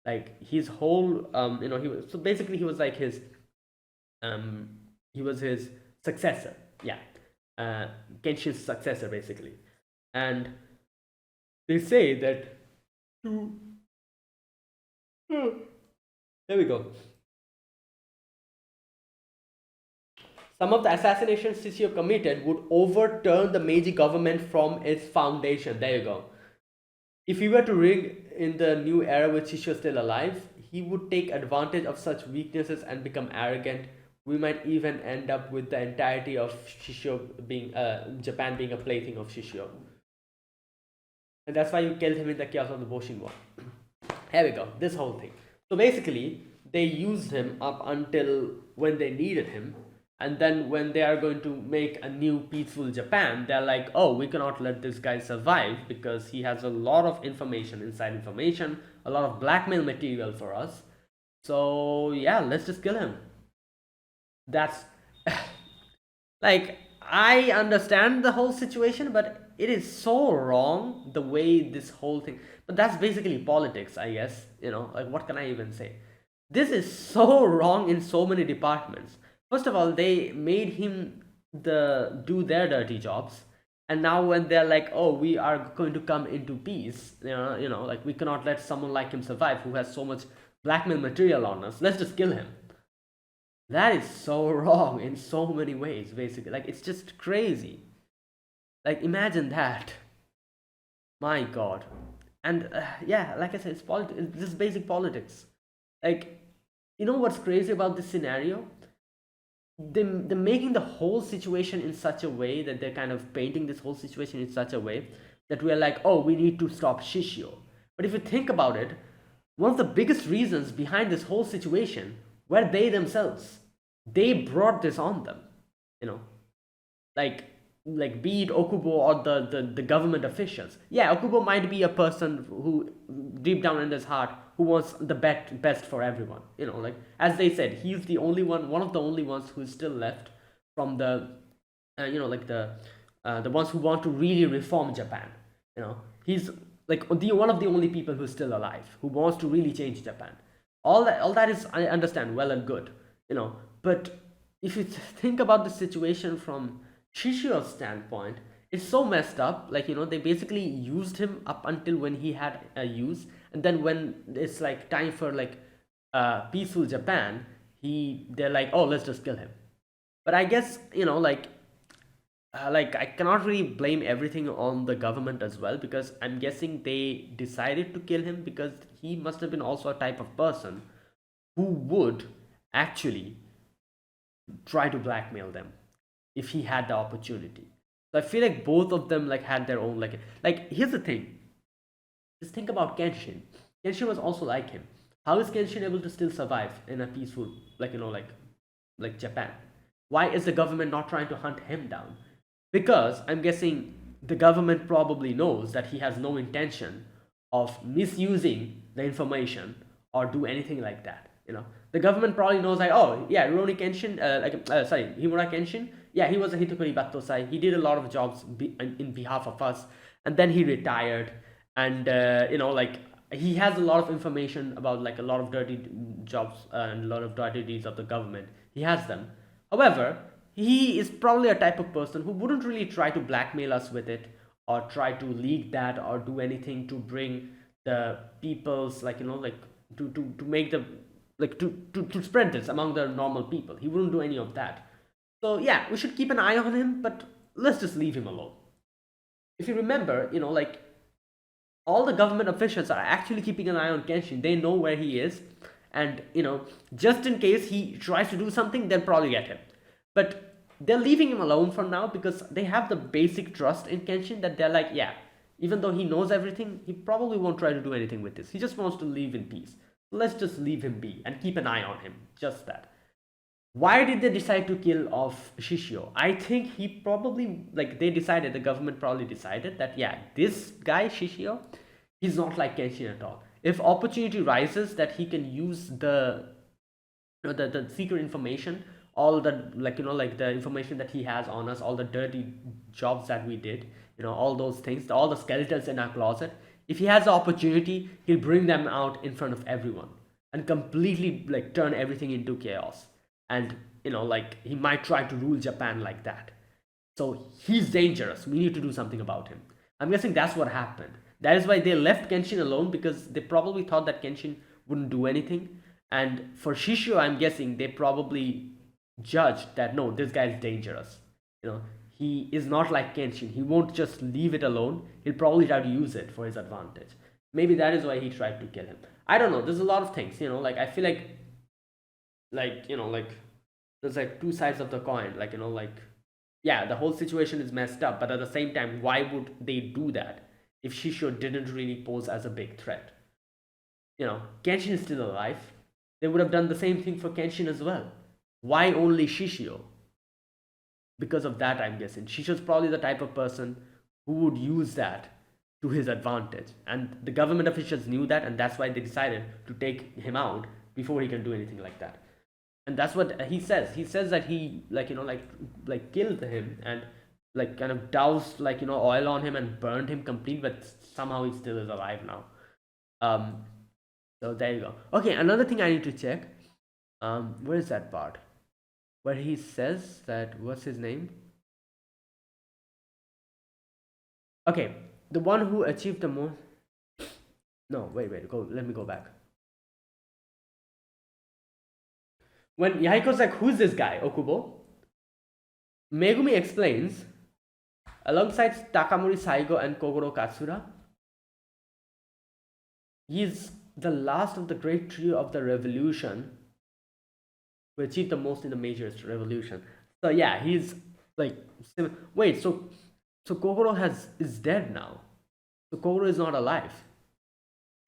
Like his whole he was, so basically he was like his um he was his successor. Yeah. Kenshin's successor basically. And they say that to there we go. Some of the assassinations Shishio committed would overturn the Meiji government from its foundation. There you go. If he were to rig in the new era with Shishio still alive, he would take advantage of such weaknesses and become arrogant. We might even end up with the entirety of Shishio being Japan being a plaything of Shishio. And that's why you killed him in the chaos of the Boshin War. Here we go. This whole thing. So basically, they used him up until when they needed him, and then when they are going to make a new peaceful Japan, they're like, oh, we cannot let this guy survive because he has a lot of inside information, a lot of blackmail material for us. So yeah, let's just kill him. That's like, I understand the whole situation, but it is so wrong the way this whole thing. But that's basically politics, I guess. Like what can I even say? This is so wrong in so many departments. First of all, they made him do their dirty jobs, and now when they're like, oh, we are going to come into peace, like we cannot let someone like him survive who has so much blackmail material on us. Let's just kill him. That is so wrong in so many ways, basically. Like, it's just crazy. Like, imagine that. My God. And yeah, like I said, it's just basic politics. Like, you know what's crazy about this scenario? They're making the whole situation in such a way that they're kind of painting this whole situation in such a way that we're like, oh, we need to stop Shishio. But if you think about it, one of the biggest reasons behind this whole situation were they themselves. They brought this on them, you know, like be it Okubo or the government officials. Yeah, Okubo might be a person who deep down in his heart who wants the best for everyone. Like as they said, he's the only one of the only ones who is still left from the like the ones who want to really reform Japan. He's like the one of the only people who's still alive who wants to really change Japan. All that is, I understand, well and good, but if you think about the situation from Shishio's standpoint, it's so messed up. Like, they basically used him up until when he had a use, and then when it's like time for like peaceful Japan, they're like, oh, let's just kill him. But I guess, like I cannot really blame everything on the government as well, because I'm guessing they decided to kill him because he must have been also a type of person who would actually try to blackmail them. if he had the opportunity. So I feel like both of them like had their own like here's the thing. Just think about Kenshin. Kenshin was also like him. How is Kenshin able to still survive in a peaceful like Japan? Why is the government not trying to hunt him down? Because I'm guessing the government probably knows that he has no intention of misusing the information or do anything like that. The government probably knows like, oh yeah, Rurouni Kenshin, sorry, Himura Kenshin, yeah, he was a Hitokuri Battosai. He did a lot of jobs in behalf of us, and then he retired, and like he has a lot of information about like a lot of dirty jobs and a lot of dirty deeds of the government. He has them. However, he is probably a type of person who wouldn't really try to blackmail us with it or try to leak that or do anything to bring the people's like to make the like to spread this among the normal people. He wouldn't do any of that. So yeah, we should keep an eye on him, but let's just leave him alone. If you remember, like all the government officials are actually keeping an eye on Kenshin. They know where he is, and just in case he tries to do something, they'll probably get him. But they're leaving him alone for now because they have the basic trust in Kenshin that they're like, yeah, even though he knows everything, he probably won't try to do anything with this. He just wants to live in peace. Let's just leave him be and keep an eye on him. Just that. Why did they decide to kill off Shishio? I think he probably they decided, the government probably decided that yeah, this guy Shishio, he's not like Kenshin at all. If opportunity rises that he can use the secret information, all the like the information that he has on us, all the dirty jobs that we did, all those things, all the skeletons in our closet, if he has the opportunity, he'll bring them out in front of everyone and completely like turn everything into chaos. And like he might try to rule Japan like that. So he's dangerous. We need to do something about him. I'm guessing that's what happened. That is why they left Kenshin alone, because they probably thought that Kenshin wouldn't do anything. And for Shishio, I'm guessing they probably judged that no, this guy is dangerous. He is not like Kenshin. He won't just leave it alone. He'll probably try to use it for his advantage. Maybe that is why he tried to kill him. I don't know. There's a lot of things. Like I feel like there's like two sides of the coin. Yeah, the whole situation is messed up, but at the same time, why would they do that if Shishio didn't really pose as a big threat? Kenshin is still alive. They would have done the same thing for Kenshin as well. Why only Shishio? Because of that, I'm guessing. Shishio's probably the type of person who would use that to his advantage. And the government officials knew that, and that's why they decided to take him out before he can do anything like that. And that's what he says. He says that he like killed him and like kind of doused oil on him and burned him complete, but somehow he still is alive now. So there you go. Okay, another thing I need to check. Where is that part where he says that, what's his name? Okay, the one who achieved the most. No, wait, go. Let me go back. When Yahiko's like, who's this guy, Okubo? Megumi explains, alongside Takamori Saigo and Kogoro Katsura, he's the last of the great trio of the revolution who achieved the most in the major revolution. So yeah, he's like, wait, so Kogoro is dead now. So Kogoro is not alive.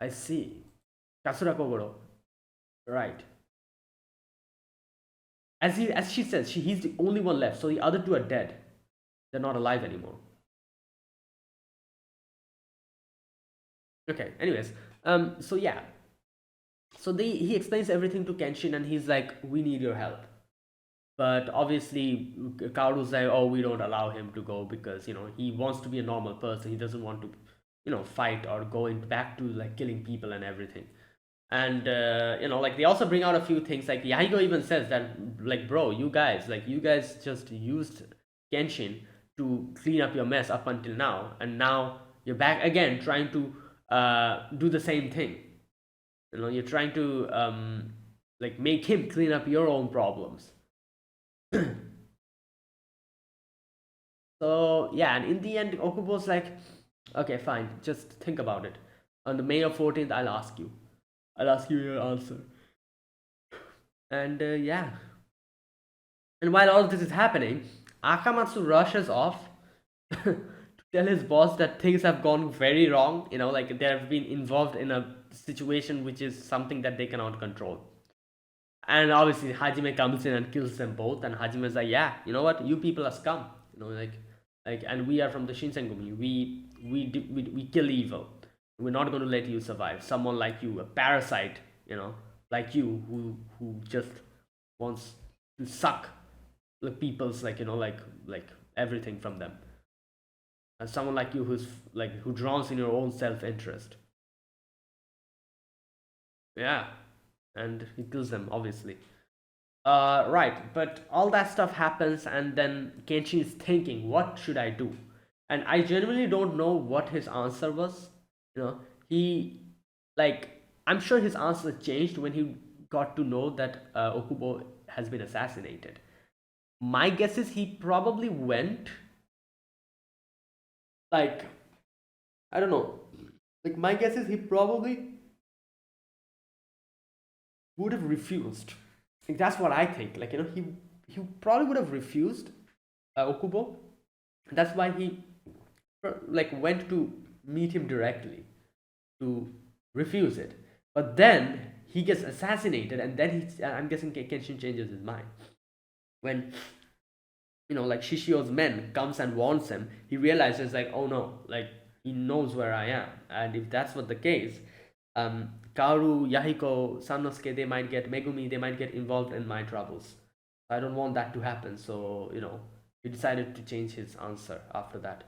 I see. Katsura Kogoro. Right. As she says, he's the only one left, so the other two are dead. They're not alive anymore. Okay, anyways. So yeah. So he explains everything to Kenshin, and he's like, we need your help. But obviously Kaoru's like, oh, we don't allow him to go because he wants to be a normal person. He doesn't want to fight or go back to like killing people and everything. And like they also bring out a few things. Like Yahiko even says that, like, bro, you guys just used Kenshin to clean up your mess up until now, and now you're back again trying to do the same thing. You're trying to like make him clean up your own problems. So yeah, and in the end, Okubo's like, okay, fine, just think about it. On the May of 14th, I'll ask you your answer. And yeah. And while all of this is happening, Akamatsu rushes off to tell his boss that things have gone very wrong. Like they have been involved in a situation which is something that they cannot control. And obviously, Hajime comes in and kills them both. And Hajime's like, "Yeah, you know what? You people are scum. And we are from the Shinsengumi. We kill evil. We're not going to let you survive. Someone like you, a parasite, like you, who just wants to suck the people's like everything from them. And someone like you who drowns in your own self-interest. Yeah, and he kills them obviously. Right, but all that stuff happens, and then Kenshin is thinking, what should I do? And I genuinely don't know what his answer was. He, like, I'm sure his answer changed when he got to know that Okubo has been assassinated. My guess is he probably went, like, I don't know. Like, my guess is he probably would have refused. Like, that's what I think. Like, he probably would have refused Okubo. That's why he like went to meet him directly to refuse it. But then he gets assassinated, and then I'm guessing Kenshin changes his mind when like Shishio's men comes and warns him. He realizes like, oh no, like he knows where I am, and if that's what the case, Kaoru, Yahiko, Sanosuke, they might get Megumi, they might get involved in my troubles. I don't want that to happen. So he decided to change his answer after that.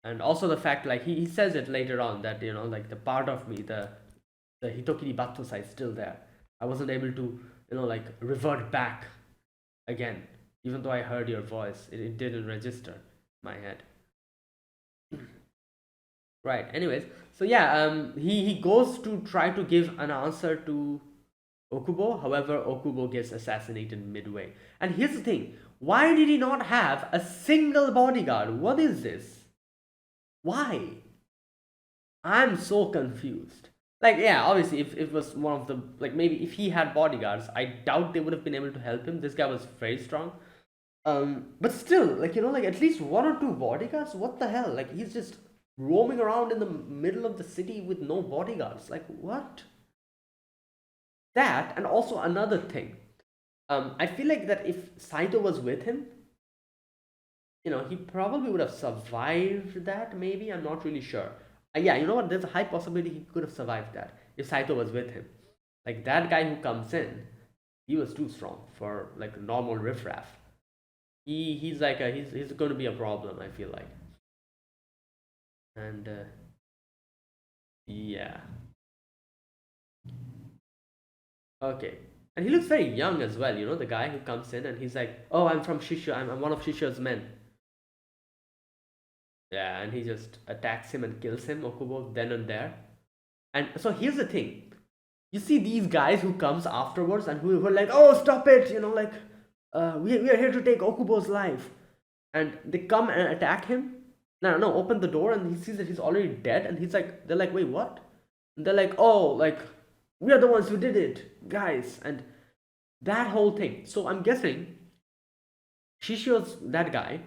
And also the fact, like he says it later on, that like the part of me, the Hitokiri Battosa is still there. I wasn't able to like revert back again, even though I heard your voice. It didn't register in my head. Right, anyways, so yeah, he goes to try to give an answer to Okubo. However, Okubo gets assassinated midway. And here's the thing, why did he not have a single bodyguard? What is this? Why? I'm so confused. Like, yeah, obviously, if it was one of the, like, maybe if he had bodyguards, I doubt they would have been able to help him. This guy was very strong. But still, like, like at least one or two bodyguards? What the hell? Like, he's just roaming around in the middle of the city with no bodyguards. Like, what? That, and also another thing. I feel like that if Saito was with him, he probably would have survived that, maybe. I'm not really sure. Yeah, you know what? There's a high possibility he could have survived that if Saito was with him. Like, that guy who comes in, he was too strong for, like, normal riffraff. He's like, he's going to be a problem, I feel like. And, yeah. Okay. And he looks very young as well, the guy who comes in and he's like, oh, I'm from Shishio, I'm one of Shishio's men. Yeah, and he just attacks him and kills him, Okubo, then and there. And so here's the thing. You see these guys who comes afterwards and who are like, oh, stop it, like, we are here to take Okubo's life. And they come and attack him. No, open the door, and he sees that he's already dead, and they're like, wait, what? And they're like, oh, like, we are the ones who did it, guys. And that whole thing. So I'm guessing Shishio's that guy.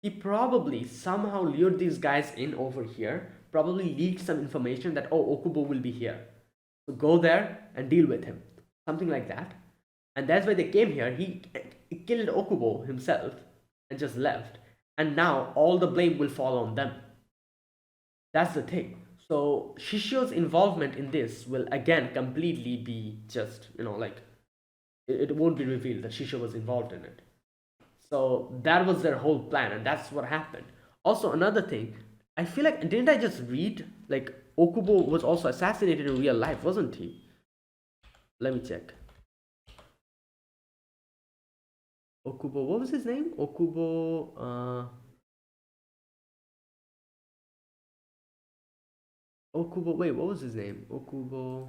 He probably somehow lured these guys in over here, probably leaked some information that, oh, Okubo will be here. So go there and deal with him. Something like that. And that's why they came here. He killed Okubo himself and just left. And now all the blame will fall on them. That's the thing. So Shishio's involvement in this will again completely be just, like, it won't be revealed that Shishio was involved in it. So that was their whole plan, and that's what happened. Also, another thing, I feel like, didn't I just read, like, Okubo was also assassinated in real life, wasn't he? Let me check. Okubo, what was his name? Okubo, wait, what was his name? Okubo,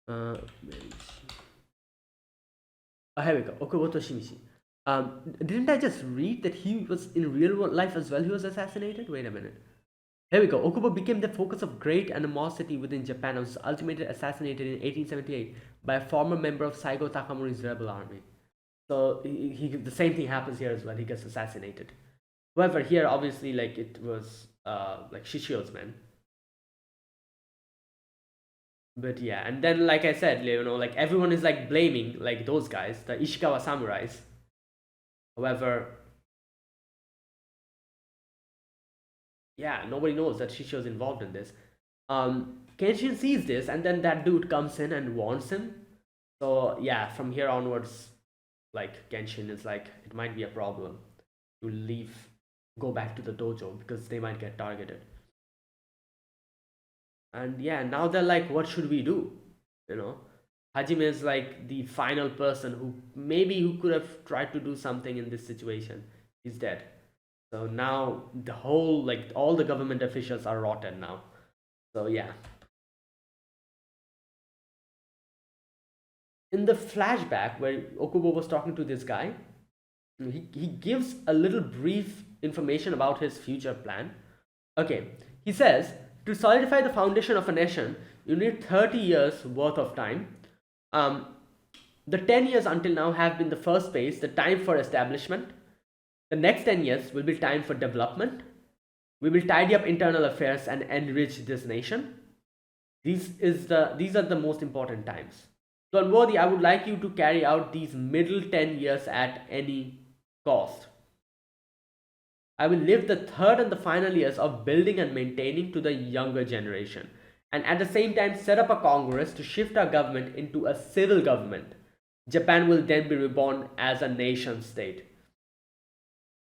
here we go, Okubo Toshimichi. Didn't I just read that he was in real life as well? He was assassinated? Wait a minute. Here we go. Okubo became the focus of great animosity within Japan and was ultimately assassinated in 1878 by a former member of Saigo Takamori's rebel army. So the same thing happens here as well. He gets assassinated. However, here obviously like it was like Shishio's men. But yeah, and then like I said, like everyone is like blaming like those guys, the Ishikawa samurais. However, yeah, nobody knows that Shishio's involved in this. Kenshin sees this, and then that dude comes in and warns him. So yeah, from here onwards, like Kenshin is like, it might be a problem to leave, go back to the dojo because they might get targeted. And yeah, now they're like, what should we do? You know, Hajime is like the final person who could have tried to do something in this situation. He's dead. So now the whole like all the government officials are rotten now. So yeah. In the flashback where Okubo was talking to this guy, he gives a little brief information about his future plan. Okay, he says to solidify the foundation of a nation, you need 30 years worth of time. Um, the 10 years until now have been the first phase, the time for establishment. The next 10 years will be time for development. We will tidy up internal affairs and enrich this nation. These are the most important times. So, Unworthy, I would like you to carry out these middle 10 years at any cost. I will leave the third and the final years of building and maintaining to the younger generation, and at the same time set up a congress to shift our government into a civil government. Japan will then be reborn as a nation state,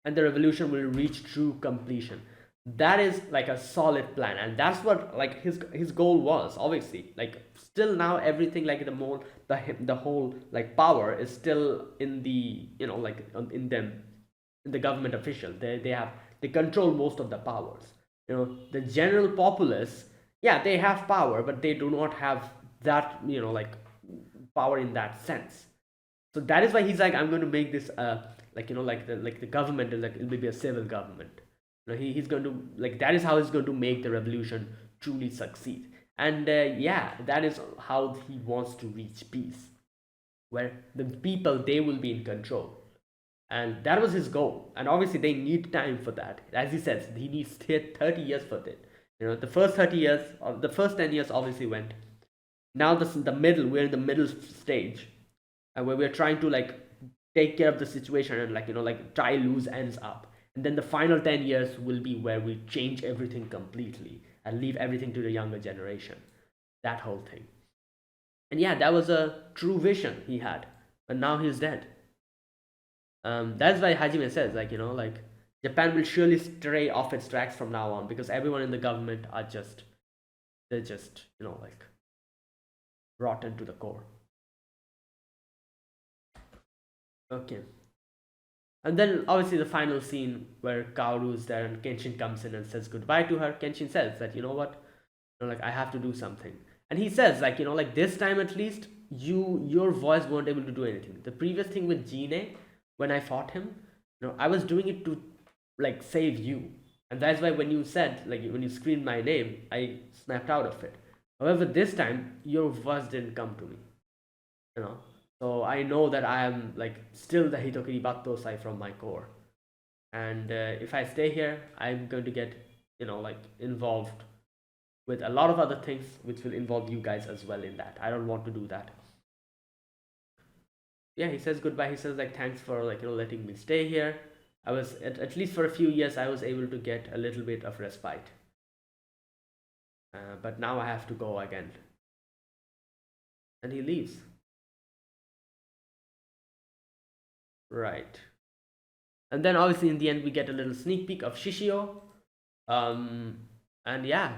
and the revolution will reach true completion. That is like a solid plan, and that's what like his goal was. Obviously, like still now everything like the whole like power is still in the like in them, in the government official. They control most of the powers. The general populace, yeah, they have power, but they do not have that like power in that sense. So that is why he's like, I'm going to make this like like the government is like, it will be a civil government. He's going to like, that is how he's going to make the revolution truly succeed. And yeah, that is how he wants to reach peace, where the people, they will be in control. And that was his goal, and obviously they need time for that. As he says, he needs 30 years for it. The first 30 years, or the first 10 years obviously went. Now the middle, we're in the middle stage, and where we're trying to like take care of the situation and like like try loose ends up. And then the final 10 years will be where we change everything completely and leave everything to the younger generation. That whole thing. And yeah, that was a true vision he had, but now he's dead. That's why Hajime says, like, like Japan will surely stray off its tracks from now on, because everyone in the government are they're just, like rotten to the core. Okay. And then obviously the final scene where Kaoru's there and Kenshin comes in and says goodbye to her. Kenshin says that, what, like I have to do something. And he says, like, like this time at least, your voice weren't able to do anything. The previous thing with Jine, when I fought him, I was doing it to like save you. And that's why when you said, like when you screamed my name, I snapped out of it. However, this time your voice didn't come to me. You know. So I know that I am like still the Hitokiri Battosai from my core. And if I stay here, I'm going to get, like involved with a lot of other things which will involve you guys as well in that. I don't want to do that. Yeah, he says goodbye. He says like thanks for like letting me stay here. I was at least for a few years I was able to get a little bit of respite. But now I have to go again. And he leaves. Right. And then obviously in the end we get a little sneak peek of Shishio. And yeah,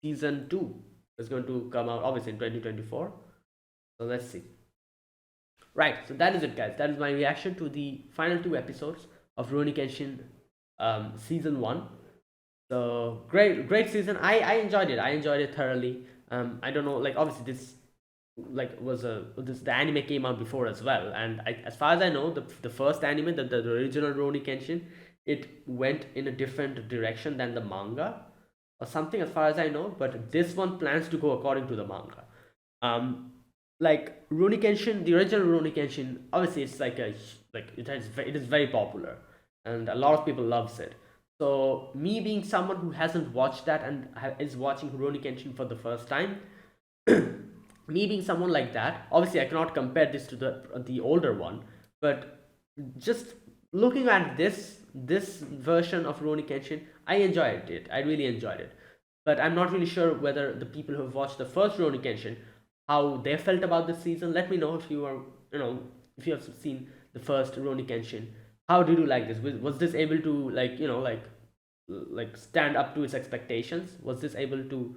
season 2 is going to come out obviously in 2024. So let's see. Right, so that is it, guys. That is my reaction to the final 2 episodes of Rurouni Kenshin season 1. So great season. I enjoyed it. I enjoyed it thoroughly. I don't know, like obviously this like was a this the anime came out before as well, and as far as I know, the first anime, the original Rurouni Kenshin, it went in a different direction than the manga or something, as far as I know. But this one plans to go according to the manga. like Rurouni Kenshin, the original Rurouni Kenshin, obviously it's like a like it is very popular, and a lot of people loves it. So me being someone who hasn't watched that and is watching Rurouni Kenshin for the first time, me being someone like that, obviously I cannot compare this to the older one, but just looking at this version of Rurouni Kenshin, I enjoyed it. I really enjoyed it. But I'm not really sure whether the people who have watched the first Rurouni Kenshin, how they felt about this season. Let me know if you are, if you have seen the first Rurouni Kenshin. How did you like this? Was this able to like stand up to its expectations? Was this able to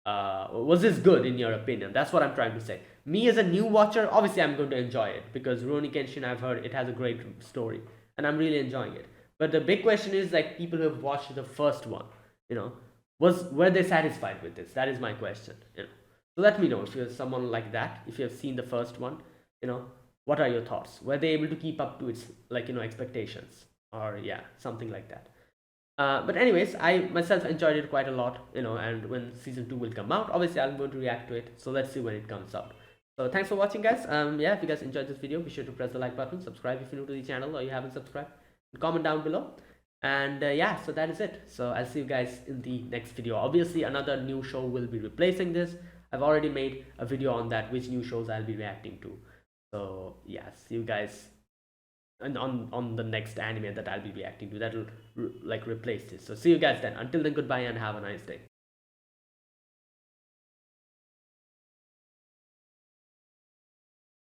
was this good in your opinion? That's what I'm trying to say. Me as a new watcher, obviously I'm going to enjoy it because Rurouni Kenshin, I've heard it has a great story, and I'm really enjoying it. But the big question is like people who have watched the first one, you know, were they satisfied with this? That is my question. So let me know if you're someone like that. If you have seen the first one, what are your thoughts? Were they able to keep up to its expectations, or yeah, something like that? But anyways, I myself enjoyed it quite a lot, and when season 2 will come out, obviously I'm going to react to it. So let's see when it comes out. So thanks for watching, guys. Yeah, if you guys enjoyed this video, be sure to press the like button, subscribe if you're new to the channel or you haven't subscribed, and comment down below. And yeah, so that is it. So I'll see you guys in the next video. Obviously, another new show will be replacing this. I've already made a video on that, which new shows I'll be reacting to. So yeah, see you guys and on the next anime that I'll be reacting to that will like replace this. So see you guys then. Until then, goodbye and have a nice day.